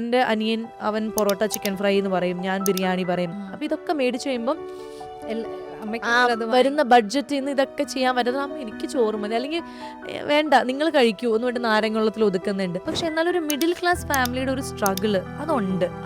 എൻ്റെ അനിയൻ അവൻ പൊറോട്ട ചിക്കൻ ഫ്രൈ എന്ന് പറയും, ഞാൻ ബിരിയാണി പറയും. അപ്പൊ ഇതൊക്കെ മേടിച്ചു കഴിയുമ്പം വരുന്ന ബഡ്ജറ്റിൽ നിന്ന് ഇതൊക്കെ ചെയ്യാൻ പറ്റുന്നത് അമ്മ എനിക്ക് ചോറ് മതി, അല്ലെങ്കിൽ വേണ്ട നിങ്ങൾ കഴിക്കൂ എന്ന് പറഞ്ഞിട്ട് നാരങ്ങുള്ളത്തിൽ ഒതുക്കുന്നുണ്ട്. പക്ഷെ എന്നാലും ഒരു മിഡിൽ ക്ലാസ് ഫാമിലിയുടെ ഒരു സ്ട്രഗിള്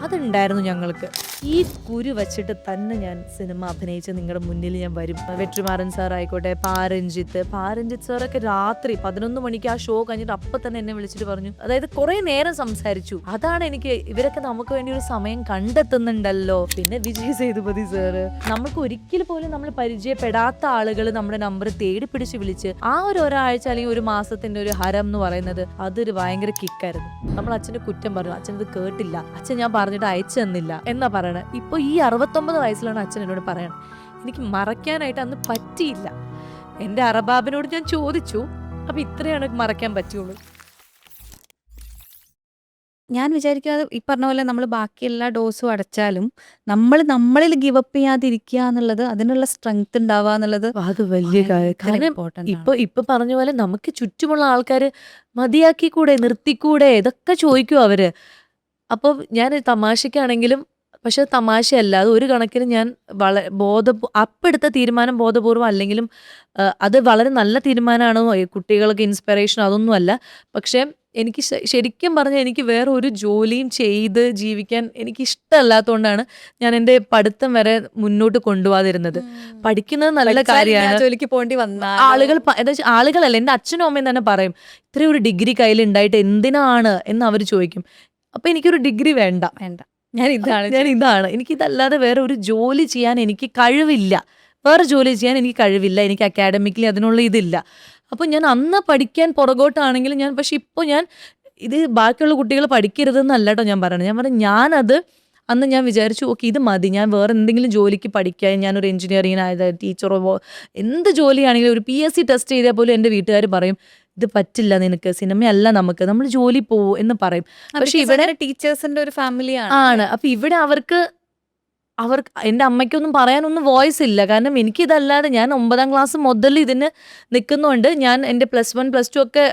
അതുണ്ടായിരുന്നു ഞങ്ങൾക്ക്. ഈ കുരു വച്ചിട്ട് തന്നെ ഞാൻ സിനിമ അഭിനയിച്ച് നിങ്ങളുടെ മുന്നിൽ ഞാൻ വരും. വെട്രിമാറൻ സാർ ആയിക്കോട്ടെ, പാരഞ്ജിത്ത് സാറൊക്കെ രാത്രി 11 മണിക്ക് ആ ഷോ കഴിഞ്ഞിട്ട് അപ്പൊ തന്നെ എന്നെ വിളിച്ചിട്ട് പറഞ്ഞു, അതായത് കുറെ നേരം സംസാരിച്ചു. അതാണ് എനിക്ക്, ഇവരൊക്കെ നമുക്ക് വേണ്ടി ഒരു സമയം കണ്ടെത്തുന്നുണ്ടല്ലോ. പിന്നെ വിജയ് സേതുപതി സാറ്, നമുക്ക് ഒരിക്കൽ പോലും നമ്മൾ പരിചയപ്പെടാത്ത ആളുകൾ നമ്മുടെ നമ്പർ തേടി പിടിച്ച് വിളിച്ച് ആ ഒരാഴ്ച അല്ലെങ്കിൽ ഒരു മാസത്തിന്റെ ഒരു ഹരം എന്ന് പറയുന്നത് അതൊരു ഭയങ്കര കിക്കായിരുന്നു. നമ്മൾ അച്ഛന്റെ കുറ്റം പറഞ്ഞു, അച്ഛൻ ഇത് കേട്ടില്ല, അച്ഛൻ ഞാൻ പറഞ്ഞിട്ട് അയച്ചു തന്നില്ല എന്നാ പറയണേ. ഇപ്പൊ ഈ 69 വയസ്സിലാണ് അച്ഛൻ എന്നോട് പറയണം, എനിക്ക് മറക്കാനായിട്ട് അന്ന് പറ്റിയില്ല. എന്റെ അറബാബിനോട് ഞാൻ ചോദിച്ചു, അപ്പൊ ഇത്രയാണ് മറക്കാൻ പറ്റുള്ളൂ. ഞാൻ വിചാരിക്കാതെ ഈ പറഞ്ഞ പോലെ നമ്മൾ ബാക്കി എല്ലാ ഡോസും അടച്ചാലും നമ്മളിൽ ഗിവ് അപ്പ് ചെയ്യാതിരിക്കുക എന്നുള്ളത്, അതിനുള്ള സ്ട്രെങ്ത് ഉണ്ടാവുക എന്നുള്ളത് അത് വലിയ കാര്യം. കാരണം ഇമ്പോർട്ടന്റ് ഇപ്പൊ പറഞ്ഞ പോലെ നമുക്ക് ചുറ്റുമുള്ള ആൾക്കാര് മതിയാക്കിക്കൂടെ, നിർത്തിക്കൂടെ, ഇതൊക്കെ ചോദിക്കും അവര്. അപ്പൊ ഞാൻ തമാശക്കാണെങ്കിലും, പക്ഷെ തമാശയല്ല, അത് ഒരു കണക്കിന് ഞാൻ അപ്പെടുത്ത തീരുമാനം ബോധപൂർവം അല്ലെങ്കിലും അത് വളരെ നല്ല തീരുമാനമാണോ, കുട്ടികൾക്ക് ഇൻസ്പിറേഷൻ അതൊന്നും അല്ല. പക്ഷെ എനിക്ക് ശരിക്കും പറഞ്ഞാൽ എനിക്ക് വേറെ ഒരു ജോലിയും ചെയ്ത് ജീവിക്കാൻ എനിക്ക് ഇഷ്ടമല്ലാത്തതുകൊണ്ടാണ് ഞാൻ എൻ്റെ പഠിത്തം വരെ മുന്നോട്ട് കൊണ്ടുപോകാതിരുന്നത്. പഠിക്കുന്നത് നല്ല കാര്യമാണ്, ജോലിക്ക് പോകേണ്ടി വന്ന ആളുകളല്ല, എൻ്റെ അച്ഛനും അമ്മയും തന്നെ പറയും, ഇത്രയും ഒരു ഡിഗ്രി കയ്യിലുണ്ടായിട്ട് എന്തിനാണ് എന്ന് അവർ ചോദിക്കും. അപ്പൊ എനിക്കൊരു ഡിഗ്രി വേണ്ട, ഞാൻ ഇതാണ്, എനിക്കിതല്ലാതെ വേറെ ഒരു ജോലി ചെയ്യാൻ എനിക്ക് കഴിവില്ല, എനിക്ക് അക്കാഡമിക്കലി അതിനുള്ള ഇതില്ല. അപ്പോൾ ഞാൻ അന്ന് പഠിക്കാൻ പുറകോട്ടാണെങ്കിലും പക്ഷെ ഇപ്പോൾ ഞാൻ ഇത് ബാക്കിയുള്ള കുട്ടികൾ പഠിക്കരുതെന്നല്ല കേട്ടോ ഞാൻ പറയണത്. ഞാനത് അന്ന് ഞാൻ വിചാരിച്ചു, ഓക്കെ ഇത് മതി, ഞാൻ വേറെ എന്തെങ്കിലും ജോലിക്ക് പഠിക്കാൻ, ഞാനൊരു എഞ്ചിനീയറിങ്ങിനായത് ടീച്ചറോ എന്ത് ജോലിയാണെങ്കിലും ഒരു PSC ടെസ്റ്റ് ചെയ്താൽ പോലും എൻ്റെ വീട്ടുകാർ പറയും, ഇത് പറ്റില്ല നിനക്ക്, സിനിമയല്ല, നമ്മൾ ജോലി പോവും എന്ന് പറയും. പക്ഷെ ഇവിടെ ടീച്ചേഴ്സിന്റെ ഒരു ഫാമിലിയാണ്. അപ്പൊ ഇവിടെ അവർക്ക് എൻ്റെ അമ്മയ്ക്കൊന്നും പറയാനൊന്നും വോയിസ് ഇല്ല. കാരണം എനിക്കിതല്ലാതെ ഞാൻ 9ാം ക്ലാസ് മുതൽ ഇതിന് നിൽക്കുന്നുണ്ട്. ഞാൻ എൻ്റെ +1 +2 ഒക്കെ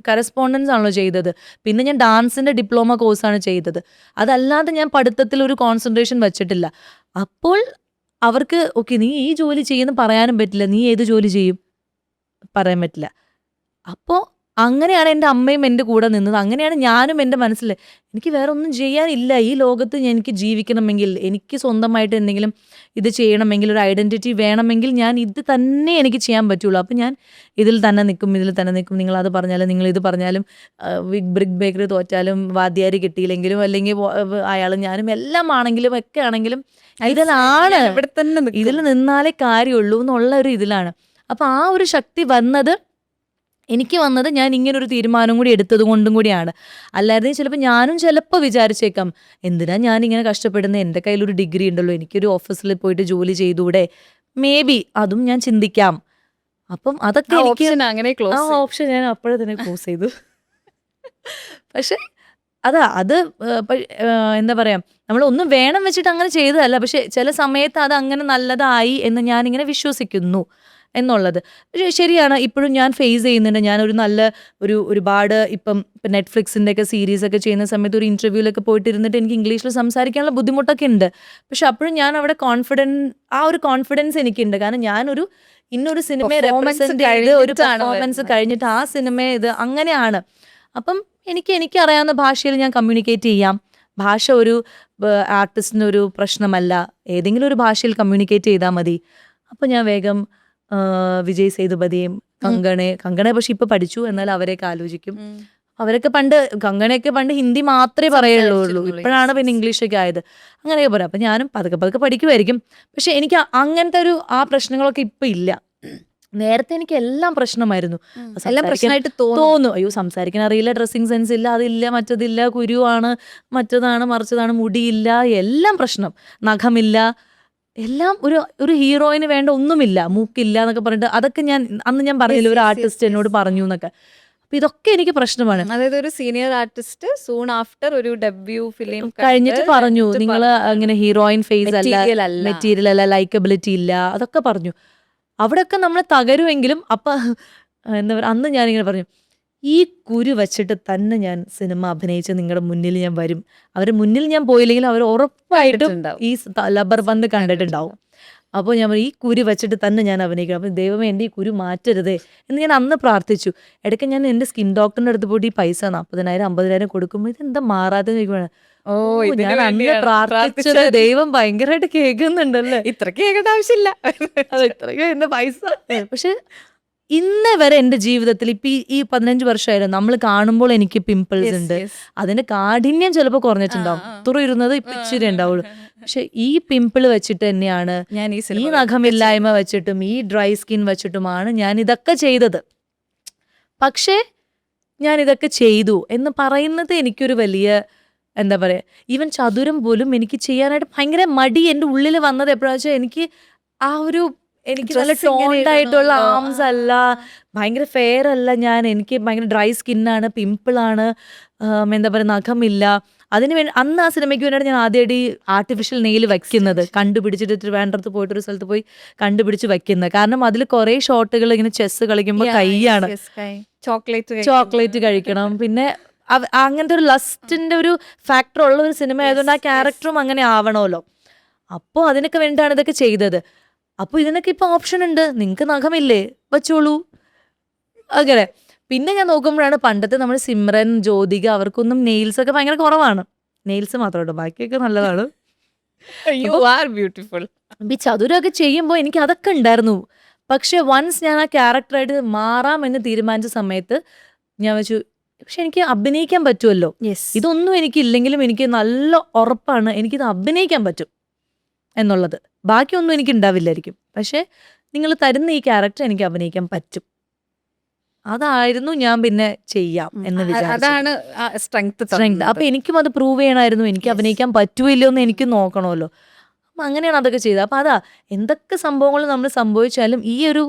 കറസ്പോണ്ടൻസ് ആണല്ലോ ചെയ്തത്. പിന്നെ ഞാൻ ഡാൻസിൻ്റെ ഡിപ്ലോമ കോഴ്സാണ് ചെയ്തത്. അതല്ലാതെ ഞാൻ പഠിത്തത്തിൽ ഒരു കോൺസെൻട്രേഷൻ വെച്ചിട്ടില്ല. അപ്പോൾ അവർക്ക് ഓക്കെ നീ ഈ ജോലി ചെയ്യുന്ന പറയാനും പറ്റില്ല, നീ ഏത് ജോലി ചെയ്യും പറയാൻ പറ്റില്ല. അപ്പോൾ അങ്ങനെയാണ് എൻ്റെ അമ്മയും എൻ്റെ കൂടെ നിന്നത്. അങ്ങനെയാണ് ഞാനും എൻ്റെ മനസ്സിൽ, എനിക്ക് വേറെ ഒന്നും ചെയ്യാനില്ല ഈ ലോകത്ത്. എനിക്ക് ജീവിക്കണമെങ്കിൽ, എനിക്ക് സ്വന്തമായിട്ട് എന്തെങ്കിലും ഇത് ചെയ്യണമെങ്കിൽ, ഒരു ഐഡൻറ്റിറ്റി വേണമെങ്കിൽ ഞാൻ ഇത് തന്നെ എനിക്ക് ചെയ്യാൻ പറ്റുള്ളൂ. അപ്പം ഞാൻ ഇതിൽ തന്നെ നിൽക്കും. നിങ്ങൾ അത് പറഞ്ഞാലും നിങ്ങൾ ഇത് പറഞ്ഞാലും, ബ്രിക്ക് ബേക്കറി തോറ്റാലും വാദ്യാരി കിട്ടിയില്ലെങ്കിലും, അല്ലെങ്കിൽ അയാളും ഞാനും എല്ലാം ആണെങ്കിലും ഒക്കെ ആണെങ്കിലും ഇതിൽ നിന്നാലേ കാര്യമുള്ളൂ എന്നുള്ള ഒരു ഇതിലാണ്. അപ്പം ആ ഒരു ശക്തി എനിക്ക് വന്നത് ഞാൻ ഇങ്ങനൊരു തീരുമാനം കൂടി എടുത്തത് കൊണ്ടും കൂടിയാണ്. അല്ലാതെ ചിലപ്പോൾ വിചാരിച്ചേക്കാം, എന്തിനാ ഞാനിങ്ങനെ കഷ്ടപ്പെടുന്നത്, എൻ്റെ കയ്യിലൊരു ഡിഗ്രി ഉണ്ടല്ലോ, എനിക്കൊരു ഓഫീസിൽ പോയിട്ട് ജോലി ചെയ്തൂടെ, മേ ബി അതും ഞാൻ ചിന്തിക്കാം. അപ്പം അതൊക്കെ ഓപ്ഷൻ ഞാൻ അപ്പോഴേ തന്നെ ക്ലോസ് ചെയ്തു. പക്ഷെ അത് എന്താ പറയാ, നമ്മളൊന്നും വേണം വെച്ചിട്ട് അങ്ങനെ ചെയ്തതല്ല. പക്ഷെ ചില സമയത്ത് അത് അങ്ങനെ നല്ലതായി എന്ന് ഞാനിങ്ങനെ വിശ്വസിക്കുന്നു എന്നുള്ളത് ശരിയാണ്. ഇപ്പോഴും ഞാൻ ഫേസ് ചെയ്യുന്നുണ്ട്. ഞാനൊരു നല്ല ഒരുപാട് ഇപ്പം നെറ്റ്ഫ്ലിക്സിൻ്റെ ഒക്കെ സീരീസ് ഒക്കെ ചെയ്യുന്ന സമയത്ത് ഒരു ഇൻ്റർവ്യൂവിലൊക്കെ പോയിട്ട് ഇരുന്നിട്ട് എനിക്ക് ഇംഗ്ലീഷിൽ സംസാരിക്കാനുള്ള ബുദ്ധിമുട്ടൊക്കെ ഉണ്ട്. പക്ഷെ അപ്പോഴും ഞാൻ അവിടെ ആ ഒരു കോൺഫിഡൻസ് എനിക്കുണ്ട്. കാരണം ഞാനൊരു ഇന്നൊരു സിനിമയെ റെപ്രസെന്റ് ചെയ്ത് ഒരു പെർഫോമൻസ് കഴിഞ്ഞിട്ട് ആ സിനിമ ഇത് അങ്ങനെയാണ്. അപ്പം എനിക്ക് അറിയാവുന്ന ഭാഷയിൽ ഞാൻ കമ്മ്യൂണിക്കേറ്റ് ചെയ്യാം. ഭാഷ ഒരു ആർട്ടിസ്റ്റിന് ഒരു പ്രശ്നമല്ല, ഏതെങ്കിലും ഒരു ഭാഷയിൽ കമ്മ്യൂണിക്കേറ്റ് ചെയ്താൽ മതി. അപ്പം ഞാൻ വേഗം വിജയ് സേതുപതിയും കങ്കണെ പക്ഷെ ഇപ്പൊ പഠിച്ചു, എന്നാൽ അവരെയൊക്കെ ആലോചിക്കും. അവരൊക്കെ കങ്കണയൊക്കെ പണ്ട് ഹിന്ദി മാത്രമേ പറയുള്ളൂ, ഇപ്പോഴാണ് പിന്നെ ഇംഗ്ലീഷൊക്കെ ആയത്. അങ്ങനെയൊക്കെ പറയാം. അപ്പൊ ഞാനും പതുക്കെ പഠിക്കുമായിരിക്കും. പക്ഷെ എനിക്ക് അങ്ങനത്തെ ആ പ്രശ്നങ്ങളൊക്കെ ഇപ്പൊ ഇല്ല. നേരത്തെ എനിക്ക് എല്ലാം പ്രശ്നമായിരുന്നു. പ്രശ്നമായിട്ട് തോന്നും, അയ്യോ സംസാരിക്കാൻ അറിയില്ല, ഡ്രസ്സിങ് സെൻസ് ഇല്ല, അതില്ല, മറ്റതില്ല, കുരുവാണ്, മറ്റതാണ്, മറിച്ചതാണ്, മുടിയില്ല, എല്ലാം പ്രശ്നം, നഖമില്ല, എല്ലാം ഒരു ഹീറോയിന് വേണ്ട ഒന്നുമില്ല, മൂക്കില്ല എന്നൊക്കെ പറഞ്ഞിട്ട് അതൊക്കെ അന്ന് ഞാൻ പറഞ്ഞില്ല, ഒരു ആർട്ടിസ്റ്റ് എന്നോട് പറഞ്ഞു എന്നൊക്കെ. അപ്പൊ ഇതൊക്കെ എനിക്ക് പ്രശ്നമാണ്. അതായത് ഒരു സീനിയർ ആർട്ടിസ്റ്റ് സൂൺ ആഫ്റ്റർ ഒരു ഡെബ്യൂ ഫിലിം കഴിഞ്ഞിട്ട് പറഞ്ഞു, നിങ്ങൾ അങ്ങനെ ഹീറോയിൻ ഫേസ് അല്ല, മെറ്റീരിയൽ അല്ല, ലൈക്കബിലിറ്റി ഇല്ല, അതൊക്കെ പറഞ്ഞു. അവിടെയൊക്കെ നമ്മൾ തകരുമെങ്കിലും അപ്പൊ എന്താ പറയുക, അന്ന് ഞാനിങ്ങനെ പറഞ്ഞു, ഈ കുരു വച്ചിട്ട് തന്നെ ഞാൻ സിനിമ അഭിനയിച്ച് നിങ്ങളുടെ മുന്നിൽ ഞാൻ വരും. അവരുടെ മുന്നിൽ ഞാൻ പോയില്ലെങ്കിൽ അവർ ഉറപ്പായിട്ടും കണ്ടിട്ടുണ്ടാവും. ഈ ലബ്ബർ പന്ത് കണ്ടിട്ടുണ്ടാവും. അപ്പോൾ ഞാൻ പറയും, ഈ കുരു വെച്ചിട്ട് തന്നെ ഞാൻ അഭിനയിക്കണം. അപ്പം ദൈവമേ എൻ്റെ ഈ കുരു മാറ്റരുതേ എന്ന് ഞാൻ അന്ന് പ്രാർത്ഥിച്ചു. ഇടയ്ക്ക് ഞാൻ എൻ്റെ സ്കിൻ ഡോക്ടറിൻ്റെ അടുത്ത് പോയിട്ട് ഈ പൈസ 40,000 50,000 കൊടുക്കുമ്പോൾ ഇതെന്താ മാറാതെന്ന് ചോദിക്കുവാണ്. ഓ, ഇതിന് ഞാൻ അന്ന് വേണ്ടിയാണ് പ്രാർത്ഥിച്ചത് പ്രാർത്ഥിച്ചത്. ദൈവം ഭയങ്കരമായിട്ട് കേൾക്കുന്നുണ്ടല്ലേ. ഇത്രയ്ക്ക് കേൾക്കേണ്ട ആവശ്യമില്ല. അത് ഇത്രയ്ക്ക് എൻ്റെ പൈസ. പക്ഷെ ഇന്നേ വരെ എൻ്റെ ജീവിതത്തിൽ ഇപ്പം ഈ 15 വർഷമായിരുന്നു നമ്മൾ കാണുമ്പോൾ എനിക്ക് പിമ്പിൾസ് ഉണ്ട്. അതിന്റെ കാഠിന്യം ചിലപ്പോൾ കുറഞ്ഞിട്ടുണ്ടാവും. തുറ ഇരുന്നത് ഇപ്പം ഇച്ചിരി ഉണ്ടാവുള്ളൂ. പക്ഷെ ഈ പിമ്പിൾ വെച്ചിട്ട് തന്നെയാണ്, ഞാൻ ഈ ഈ സിനിമ നഖമില്ലായ്മ വെച്ചിട്ടും ഈ ഡ്രൈ സ്കിൻ വെച്ചിട്ടുമാണ് ഞാൻ ഇതൊക്കെ ചെയ്തത്. പക്ഷേ ഞാൻ ഇതൊക്കെ ചെയ്തു എന്ന് പറയുന്നത് എനിക്കൊരു വലിയ എന്താ പറയുക, ഈവൻ ചതുരം പോലും എനിക്ക് ചെയ്യാനായിട്ട് ഭയങ്കര മടി എൻ്റെ ഉള്ളിൽ വന്നത് എപ്പോഴാണെന്ന് വെച്ചാൽ എനിക്ക് ആ ഒരു എനിക്ക് നല്ല Dress ഇങ്ങനെ ടോൺഡ് ആയിട്ടുള്ള ഇടണമല്ലോ. ആംസ് അല്ല, ഭയങ്കര ഫെയർ അല്ല ഞാൻ, എനിക്ക് ഭയങ്കര ഡ്രൈ സ്കിന്നാണ്, പിമ്പിളാണ്, എന്താ പറയുക നഖമില്ല. അതിന് വേണ്ടി അന്ന് ആ സിനിമയ്ക്ക് വേണ്ടിയാണ് ഞാൻ ആദ്യമായിട്ട് ഈ ആർട്ടിഫിഷ്യൽ നെയിൽ വയ്ക്കുന്നത്, കണ്ടുപിടിച്ചിട്ട് ട്രിവാൻഡ്രത്ത് പോയിട്ട് ഒരു സ്ഥലത്ത് പോയി കണ്ടുപിടിച്ച് വയ്ക്കുന്നത്. കാരണം അതിൽ കുറേ ഷോട്ടുകൾ ഇങ്ങനെ ചെസ് കളിക്കുമ്പോൾ കൈയാണ് ചോക്ലേറ്റ് കഴിക്കണം, പിന്നെ അങ്ങനത്തെ ഒരു ലസ്റ്റിന്റെ ഒരു ഫാക്ടർ ഉള്ള ഒരു സിനിമ ആയതുകൊണ്ട് ആ ക്യാരക്ടറും അങ്ങനെ ആവണമല്ലോ. അപ്പോൾ അതിനൊക്കെ വേണ്ടിയാണ് ഇതൊക്കെ ചെയ്തത്. അപ്പോൾ ഇതിനൊക്കെ ഇപ്പൊ ഓപ്ഷൻ ഉണ്ട്, നിങ്ങൾക്ക് നഖമില്ലേ വെച്ചോളൂ അങ്ങനെ. പിന്നെ ഞാൻ നോക്കുമ്പോഴാണ് പണ്ടത്തെ നമ്മൾ സിമ്രൻ ജ്യോതിക അവർക്കൊന്നും നെയിൽസ് ഒക്കെ ഭയങ്കര കുറവാണ്. നെയിൽസ് മാത്രം കേട്ടോ, ബാക്കിയൊക്കെ നല്ലതാണ്. ബ്യൂട്ടിഫുൾ. ഈ ചതുരമൊക്കെ ചെയ്യുമ്പോൾ എനിക്ക് അതൊക്കെ ഉണ്ടായിരുന്നു. പക്ഷെ വൺസ് ഞാൻ ആ ക്യാരക്ടറായിട്ട് മാറാമെന്ന് തീരുമാനിച്ച സമയത്ത് ഞാൻ വെച്ചു, പക്ഷെ എനിക്ക് അഭിനയിക്കാൻ പറ്റുമല്ലോ, ഇതൊന്നും എനിക്കില്ലെങ്കിലും എനിക്ക് നല്ല ഉറപ്പാണ് എനിക്കിത് അഭിനയിക്കാൻ പറ്റും എന്നുള്ളത്. ബാക്കിയൊന്നും എനിക്ക് ഉണ്ടാവില്ലായിരിക്കും, പക്ഷെ നിങ്ങൾ തരുന്ന ഈ ക്യാരക്ടർ എനിക്ക് അഭിനയിക്കാൻ പറ്റും. അതായിരുന്നു ഞാൻ പിന്നെ ചെയ്യാം എന്ന് വിചാരിച്ചു. അതാണ് സ്ട്രെങ്ത്. അപ്പൊ എനിക്കും അത് പ്രൂവ് ചെയ്യണമായിരുന്നു, എനിക്ക് അഭിനയിക്കാൻ പറ്റുമല്ലോ എന്ന് എനിക്ക് നോക്കണമല്ലോ. അപ്പം അങ്ങനെയാണ് അതൊക്കെ ചെയ്തത്. അപ്പം അതാ, എന്തൊക്കെ സംഭവങ്ങൾ നമ്മൾ സംഭവിച്ചാലും ഈ ഒരു